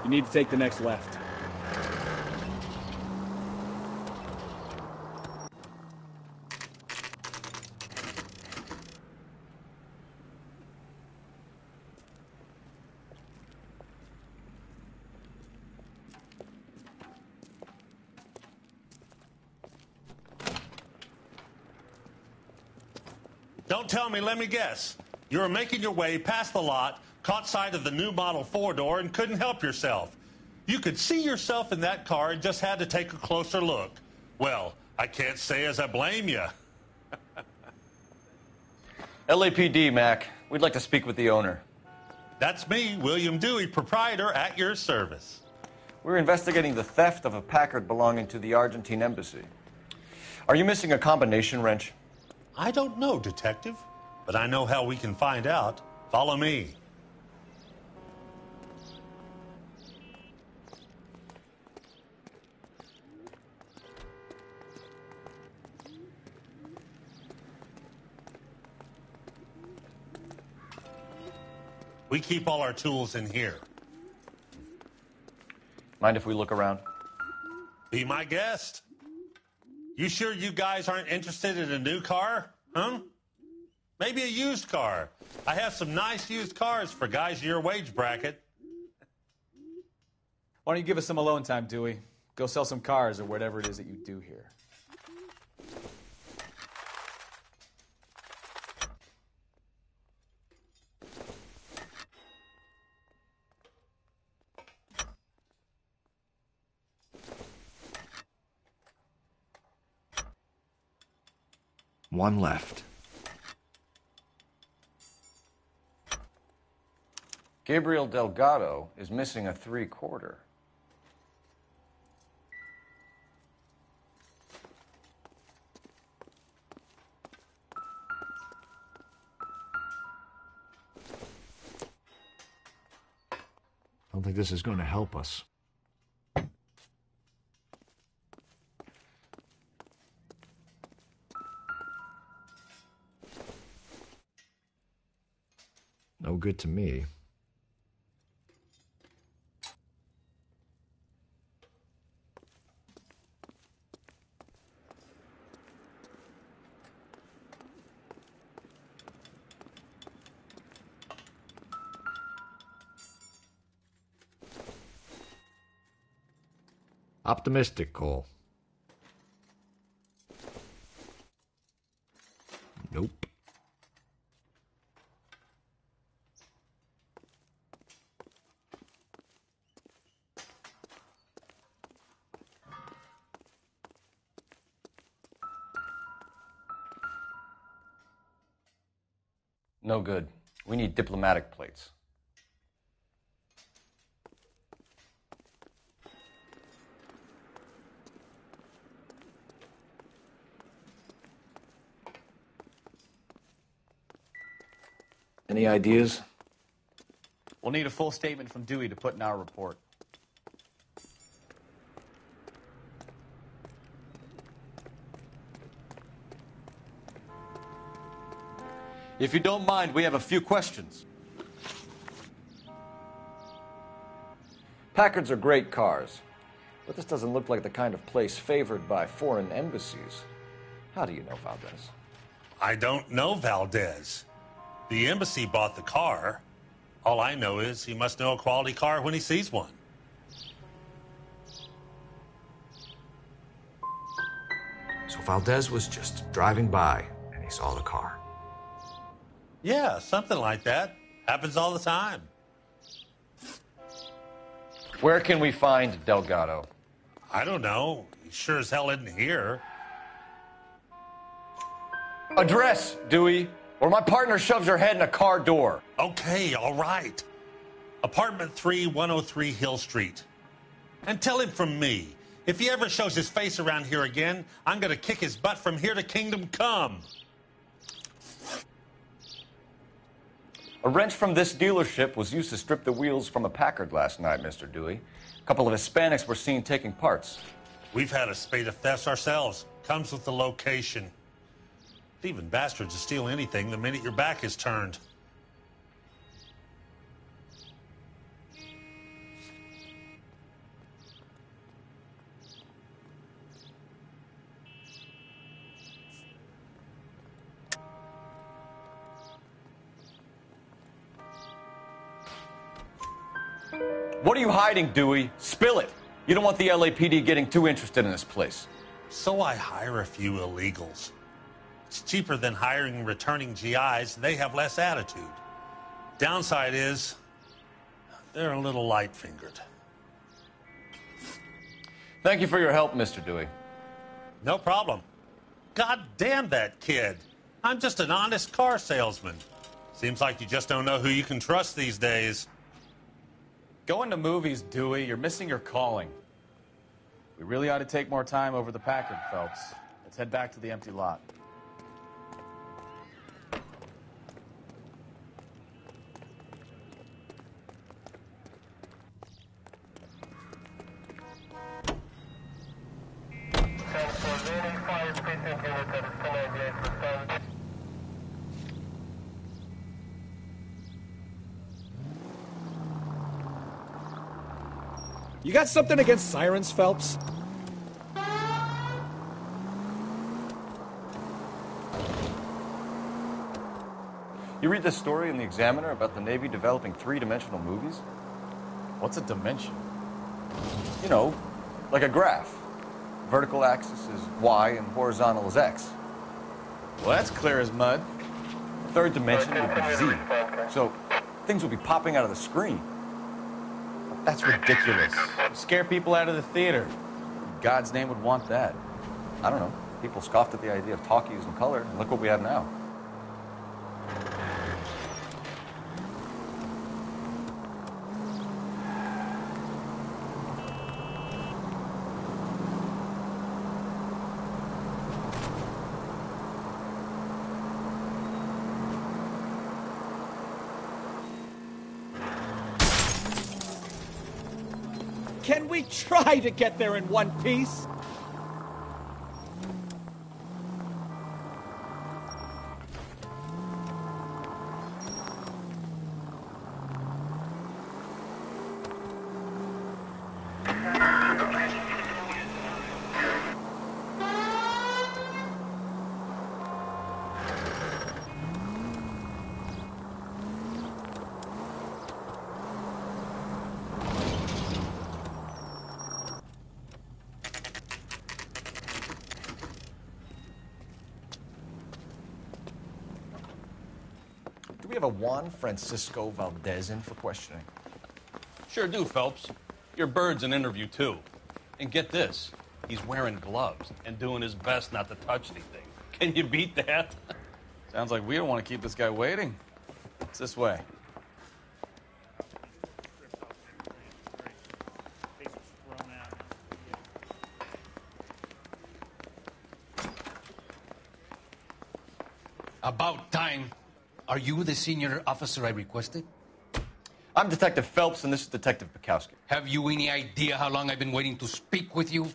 You need to take the next left. Don't tell me, let me guess. You were making your way past the lot, caught sight of the new model four-door, and couldn't help yourself. You could see yourself in that car and just had to take a closer look. Well, I can't say as I blame you. LAPD, Mac. We'd like to speak with the owner. That's me, William Dewey, proprietor, at your service. We're investigating the theft of a Packard belonging to the Argentine embassy. Are you missing a combination wrench? I don't know, Detective, but I know how we can find out. Follow me. We keep all our tools in here. Mind if we look around? Be my guest. You sure you guys aren't interested in a new car? Huh? Maybe a used car. I have some nice used cars for guys in your wage bracket. Why don't you give us some alone time, Dewey? Go sell some cars or whatever it is that you do here. One left. Gabriel Delgado is missing a 3/4. I don't think this is going to help us. No good to me. Optimistic, Cole. Nope. No good. We need diplomatic plates. Any ideas? We'll need a full statement from Dewey to put in our report. If you don't mind, we have a few questions. Packards are great cars, but this doesn't look like the kind of place favored by foreign embassies. How do you know Valdez? I don't know Valdez. The embassy bought the car. All I know is he must know a quality car when he sees one. So Valdez was just driving by and he saw the car. Yeah, something like that. Happens all the time. Where can we find Delgado? I don't know. He sure as hell isn't here. Address, Dewey, or my partner shoves your head in a car door. Okay, all right. Apartment 3, 103 Hill Street. And tell him from me, if he ever shows his face around here again, I'm going to kick his butt from here to Kingdom Come. A wrench from this dealership was used to strip the wheels from a Packard last night, Mr. Dewey. A couple of Hispanics were seen taking parts. We've had a spate of thefts ourselves. Comes with the location. Thieving bastards will steal anything the minute your back is turned. What are you hiding, Dewey? Spill it. You don't want the LAPD getting too interested in this place. So I hire a few illegals. It's cheaper than hiring returning GIs, and they have less attitude. Downside is, they're a little light-fingered. Thank you for your help, Mr. Dewey. No problem. God damn that kid. I'm just an honest car salesman. Seems like you just don't know who you can trust these days. Going to movies, Dewey. You're missing your calling. We really ought to take more time over the Packard, Phelps. Let's head back to the empty lot. You got something against sirens, Phelps? You read this story in the Examiner about the Navy developing three-dimensional movies? What's a dimension? You know, like a graph. Vertical axis is Y and horizontal is X. Well, that's clear as mud. The third dimension would be Z. So things would be popping out of the screen. That's ridiculous. Scare people out of the theater. In God's name would want that. I don't know. People scoffed at the idea of talkies in color, and look what we have now. Can we try to get there in one piece? Do we have a Juan Francisco Valdez in for questioning? Sure do, Phelps. Your bird's an interview, too. And get this, he's wearing gloves and doing his best not to touch anything. Can you beat that? Sounds like we don't want to keep this guy waiting. It's this way. About time. Are you the senior officer I requested? I'm Detective Phelps, and this is Detective Bukowski. Have you any idea how long I've been waiting to speak with you?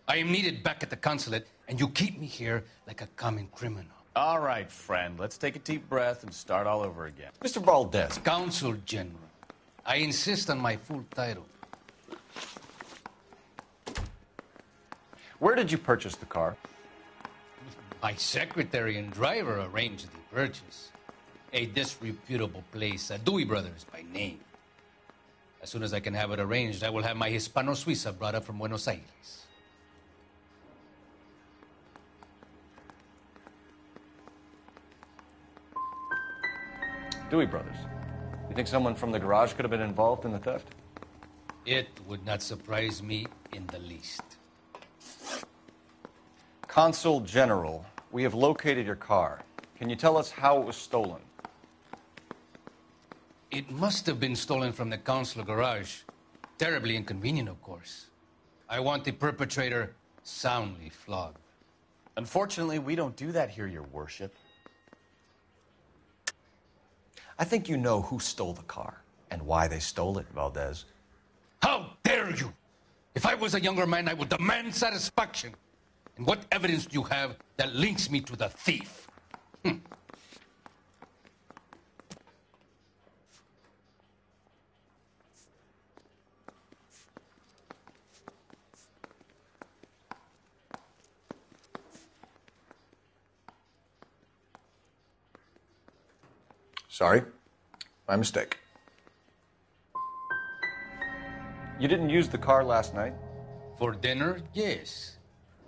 I am needed back at the consulate, and you keep me here like a common criminal. All right, friend. Let's take a deep breath and start all over again. Mr. Valdez. Consul General. I insist on my full title. Where did you purchase the car? My secretary and driver arranged the purchase. A disreputable place, Dewey Brothers by name. As soon as I can have it arranged, I will have my Hispano Suiza brought up from Buenos Aires. Dewey Brothers. You think someone from the garage could have been involved in the theft? It would not surprise me in the least. Consul General, we have located your car. Can you tell us how it was stolen? It must have been stolen from the consular garage. Terribly inconvenient, of course. I want the perpetrator soundly flogged. Unfortunately, we don't do that here, Your Worship. I think you know who stole the car and why they stole it, Valdez. How dare you! If I was a younger man, I would demand satisfaction. And what evidence do you have that links me to the thief? Sorry. My mistake. You didn't use the car last night? For dinner, yes.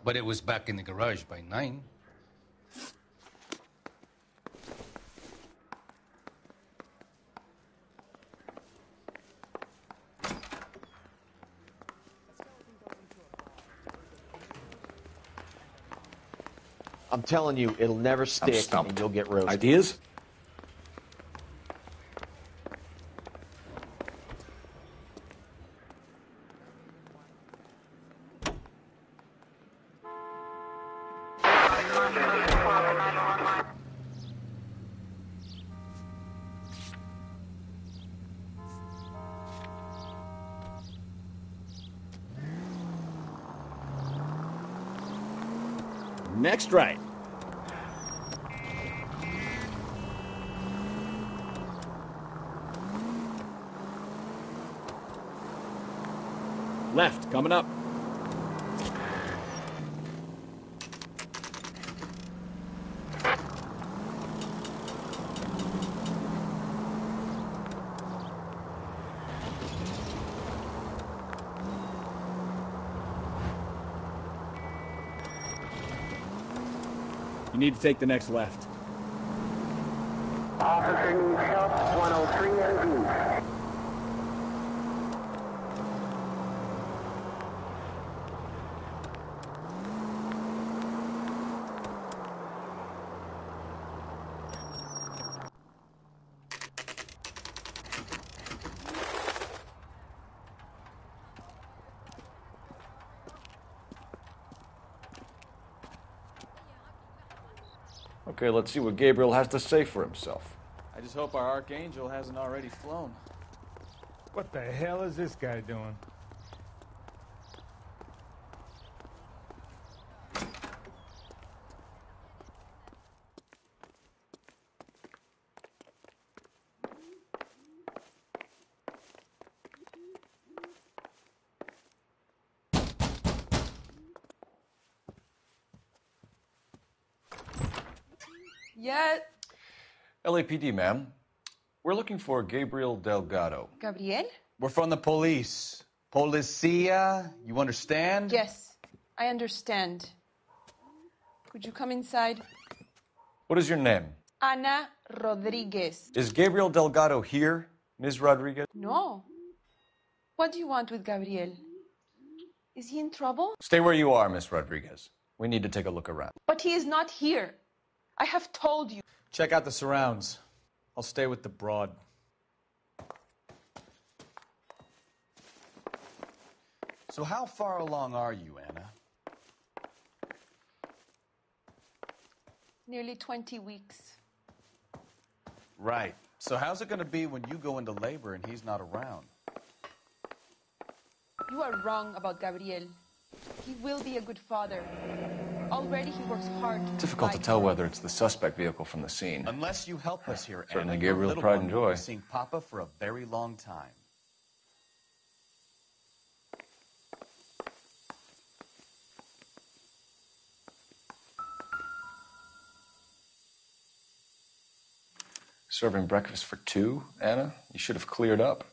But it was back in the garage by 9. I'm telling you, it'll never stick and you'll get roasted. Ideas? Next right. Left, coming up. You need to take the next left. Officer needs help, 103 NV. Okay, let's see what Gabriel has to say for himself. I just hope our Archangel hasn't already flown. What the hell is this guy doing? Yet. LAPD, ma'am. We're looking for Gabriel Delgado. Gabriel? We're from the police. Policia, you understand? Yes, I understand. Could you come inside? What is your name? Ana Rodriguez. Is Gabriel Delgado here, Ms. Rodriguez? No. What do you want with Gabriel? Is he in trouble? Stay where you are, Ms. Rodriguez. We need to take a look around. But he is not here. I have told you. Check out the surrounds. I'll stay with the broad. So how far along are you, Anna? Nearly 20 weeks. Right. So how's it going to be when you go into labor and he's not around? You are wrong about Gabriel. He will be a good father. Already he works hard. Difficult to tell whether it's the suspect vehicle from the scene. Unless you help us here, Certainly Anna, your Gabriel's little pride one and will joy. be seeing Papa for a very long time. Serving breakfast for 2, Anna? You should have cleared up.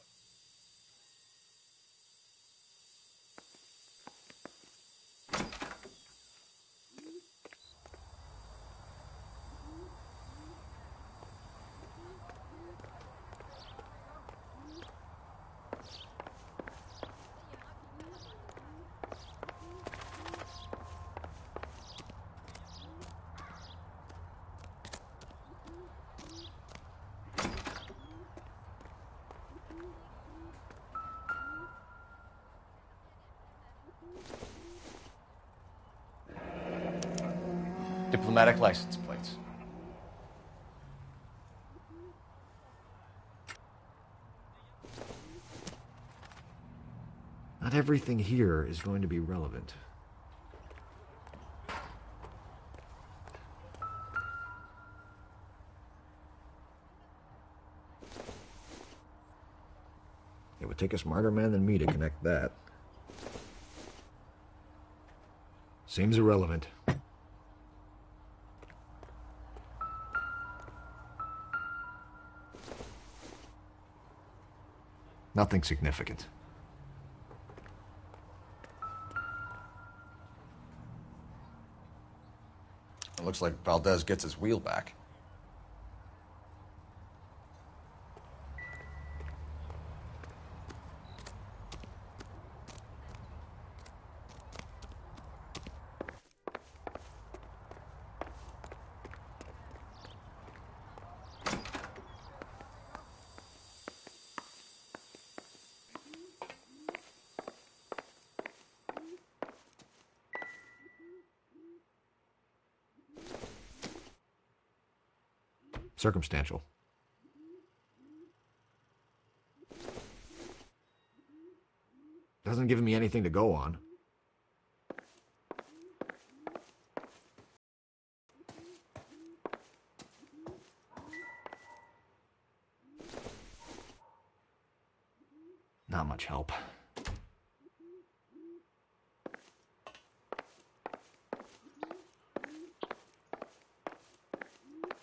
Diplomatic license plates. Not everything here is going to be relevant. It would take a smarter man than me to connect that. Seems irrelevant. Nothing significant. Looks like Valdez gets his wheel back. Circumstantial. Doesn't give me anything to go on. Not much help.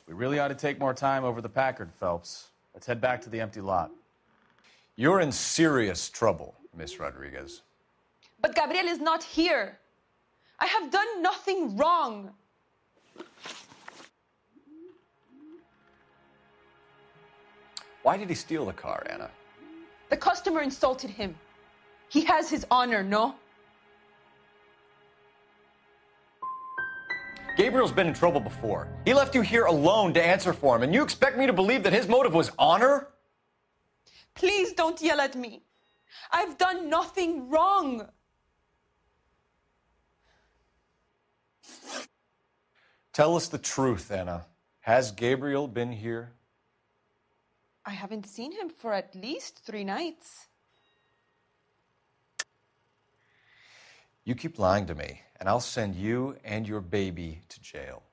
We really ought to take more time over the Packard, Phelps. Let's head back to the empty lot. You're in serious trouble, Miss Rodriguez. But Gabriel is not here. I have done nothing wrong. Why did he steal the car, Anna? The customer insulted him. He has his honor, no? Gabriel's been in trouble before. He left you here alone to answer for him, and you expect me to believe that his motive was honor? Please don't yell at me. I've done nothing wrong. Tell us the truth, Anna. Has Gabriel been here? I haven't seen him for at least 3 nights. You keep lying to me, and I'll send you and your baby to jail.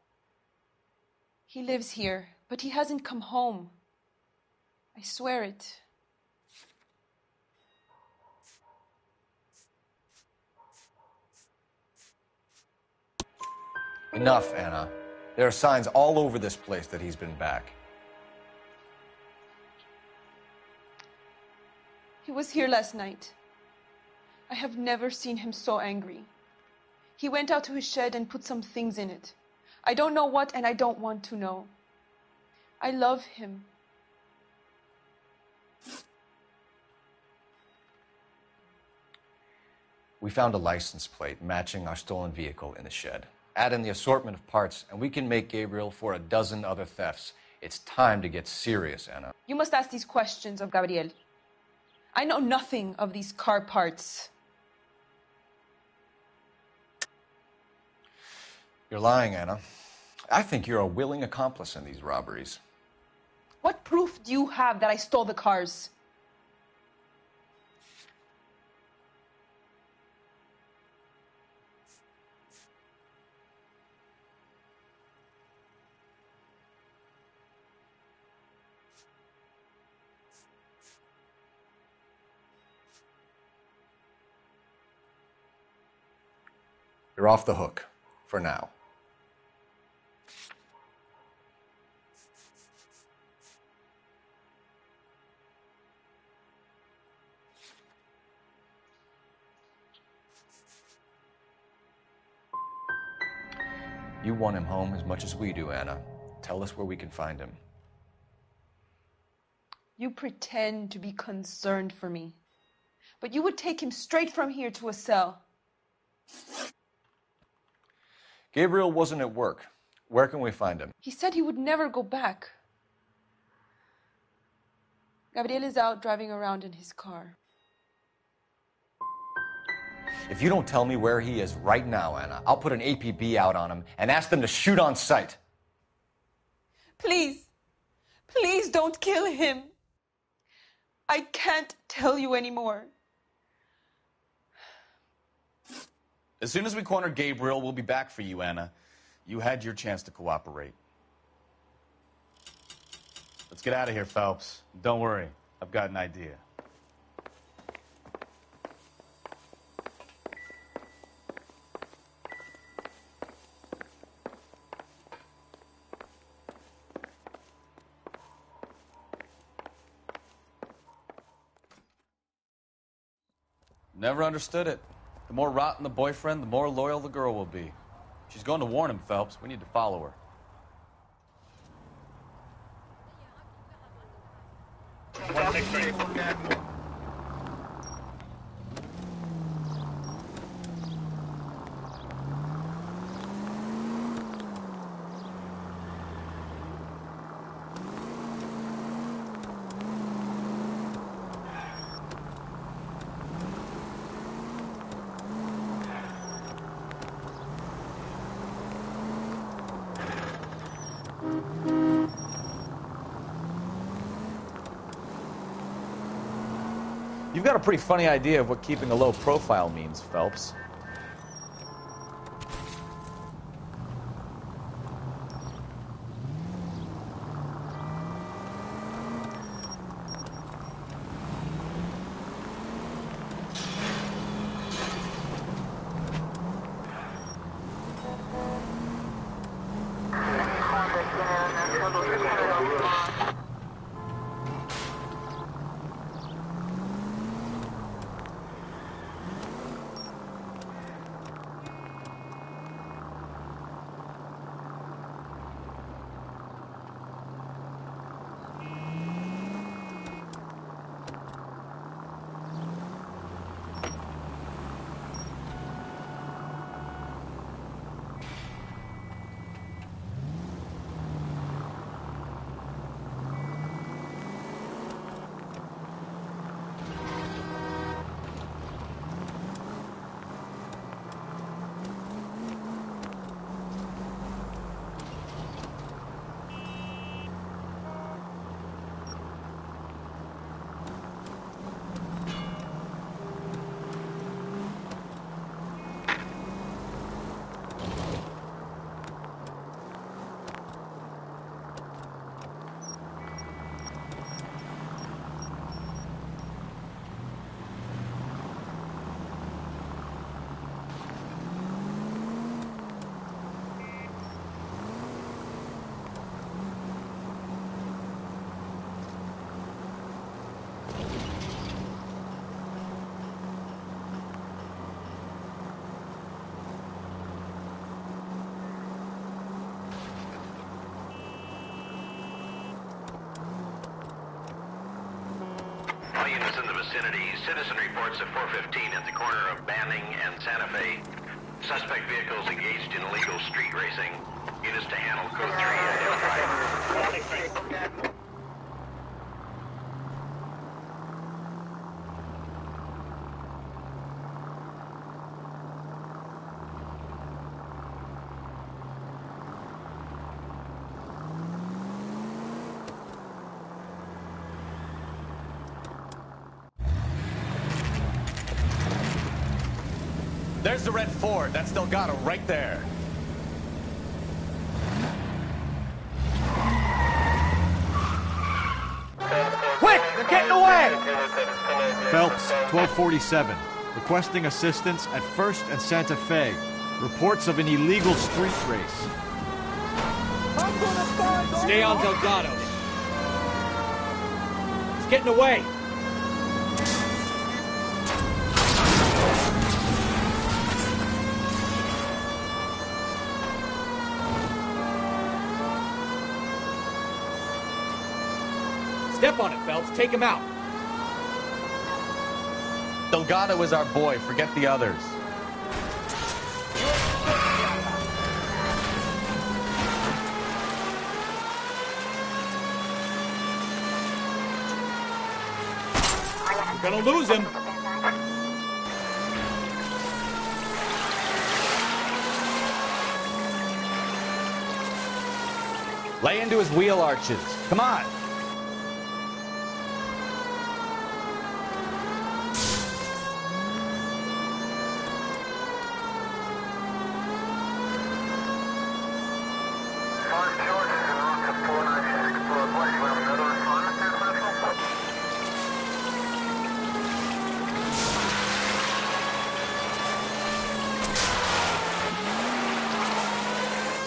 He lives here, but he hasn't come home. I swear it. Enough, Anna. There are signs all over this place that he's been back. He was here last night. I have never seen him so angry. He went out to his shed and put some things in it. I don't know what, and I don't want to know. I love him. We found a license plate matching our stolen vehicle in the shed. Add in the assortment of parts, and we can make Gabriel for a dozen other thefts. It's time to get serious, Anna. You must ask these questions of Gabriel. I know nothing of these car parts. You're lying, Anna. I think you're a willing accomplice in these robberies. What proof do you have that I stole the cars? You're off the hook, for now. You want him home as much as we do, Anna. Tell us where we can find him. You pretend to be concerned for me, but you would take him straight from here to a cell. Gabriel wasn't at work. Where can we find him? He said he would never go back. Gabriel is out driving around in his car. If you don't tell me where he is right now, Anna, I'll put an APB out on him and ask them to shoot on sight. Please, please don't kill him. I can't tell you anymore. As soon as we corner Gabriel, we'll be back for you, Anna. You had your chance to cooperate. Let's get out of here, Phelps. Don't worry, I've got an idea. Never understood it. The more rotten the boyfriend, the more loyal the girl will be. She's going to warn him, Phelps. We need to follow her. You've got a pretty funny idea of what keeping a low profile means, Phelps. All units in the vicinity. Citizen reports at 415 at the corner of Banning and Santa Fe. Suspect vehicles engaged in illegal street racing. Units to handle code 3 identified. There's the red Ford. That's Delgado right there. Quick! They're getting away! Phelps, 1247. Requesting assistance at 1st and Santa Fe. Reports of an illegal street race. Stay on Delgado. He's getting away. Step on it, Phelps. Take him out. Delgado is our boy. Forget the others. We're gonna lose him. Lay into his wheel arches. Come on.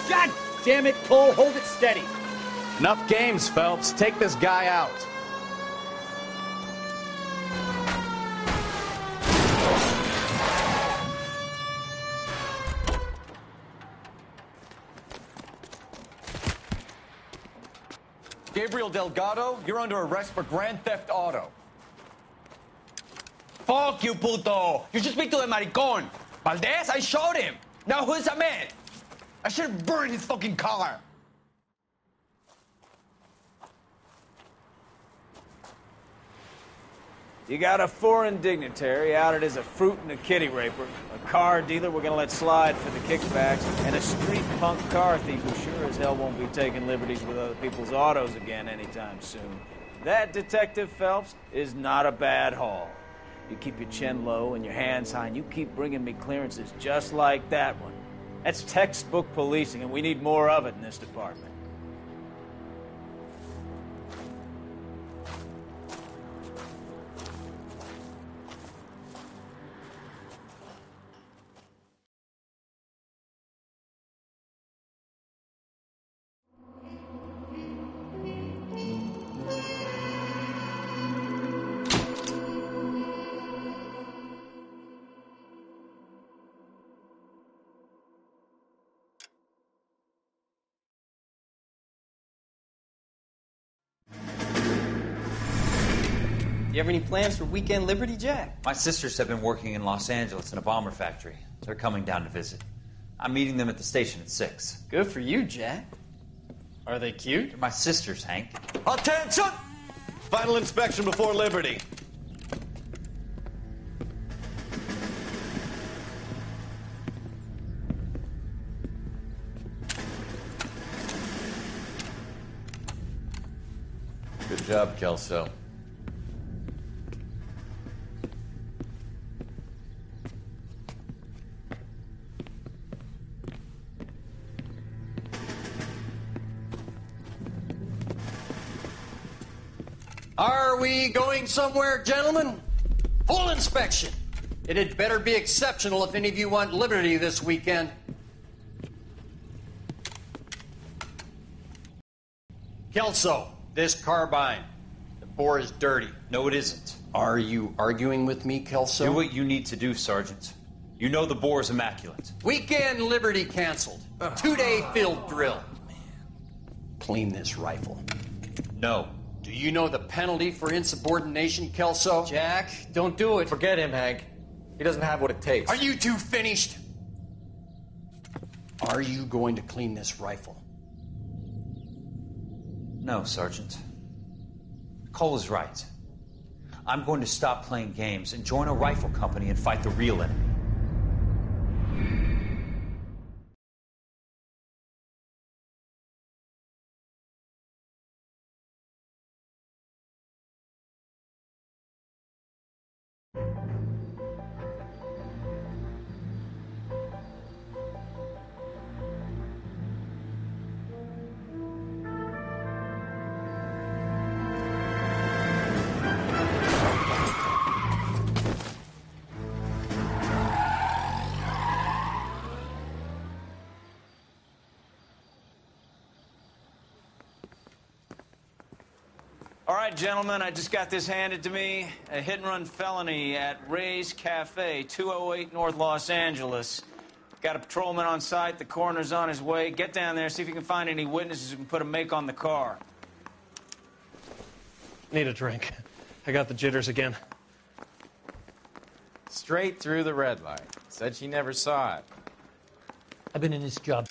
God damn it, Cole. Hold it steady. Enough games, Phelps. Take this guy out. Gabriel Delgado, you're under arrest for grand theft auto. Fuck you, puto! You should speak to the maricón. Valdez, I showed him. Now who's a man? I should have burned his fucking car. You got a foreign dignitary outed as a fruit and a kitty raper, a car dealer we're gonna let slide for the kickbacks, and a street punk car thief who sure as hell won't be taking liberties with other people's autos again anytime soon. That, Detective Phelps, is not a bad haul. You keep your chin low and your hands high, and you keep bringing me clearances just like that one. That's textbook policing, and we need more of it in this department. You have any plans for Weekend Liberty, Jack? My sisters have been working in Los Angeles in a bomber factory. They're coming down to visit. I'm meeting them at the station at 6. Good for you, Jack. Are they cute? They're my sisters, Hank. Attention! Final inspection before Liberty. Good job, Kelso. Are we going somewhere, gentlemen? Full inspection. It had better be exceptional if any of you want liberty this weekend. Kelso, this carbine. The bore is dirty. No, it isn't. Are you arguing with me, Kelso? Do what you need to do, Sergeant. You know the bore is immaculate. Weekend liberty canceled. 2-day field drill. Clean this rifle. No. Do you know the penalty for insubordination, Kelso? Jack, don't do it. Forget him, Hank. He doesn't have what it takes. Are you two finished? Are you going to clean this rifle? No, Sergeant. Cole is right. I'm going to stop playing games and join a rifle company and fight the real enemy. All right, gentlemen, I just got this handed to me. A hit-and-run felony at Ray's Cafe, 208 North Los Angeles. Got a patrolman on site. The coroner's on his way. Get down there, see if you can find any witnesses who can put a make on the car. Need a drink. I got the jitters again. Straight through the red light. Said she never saw it. I've been in this job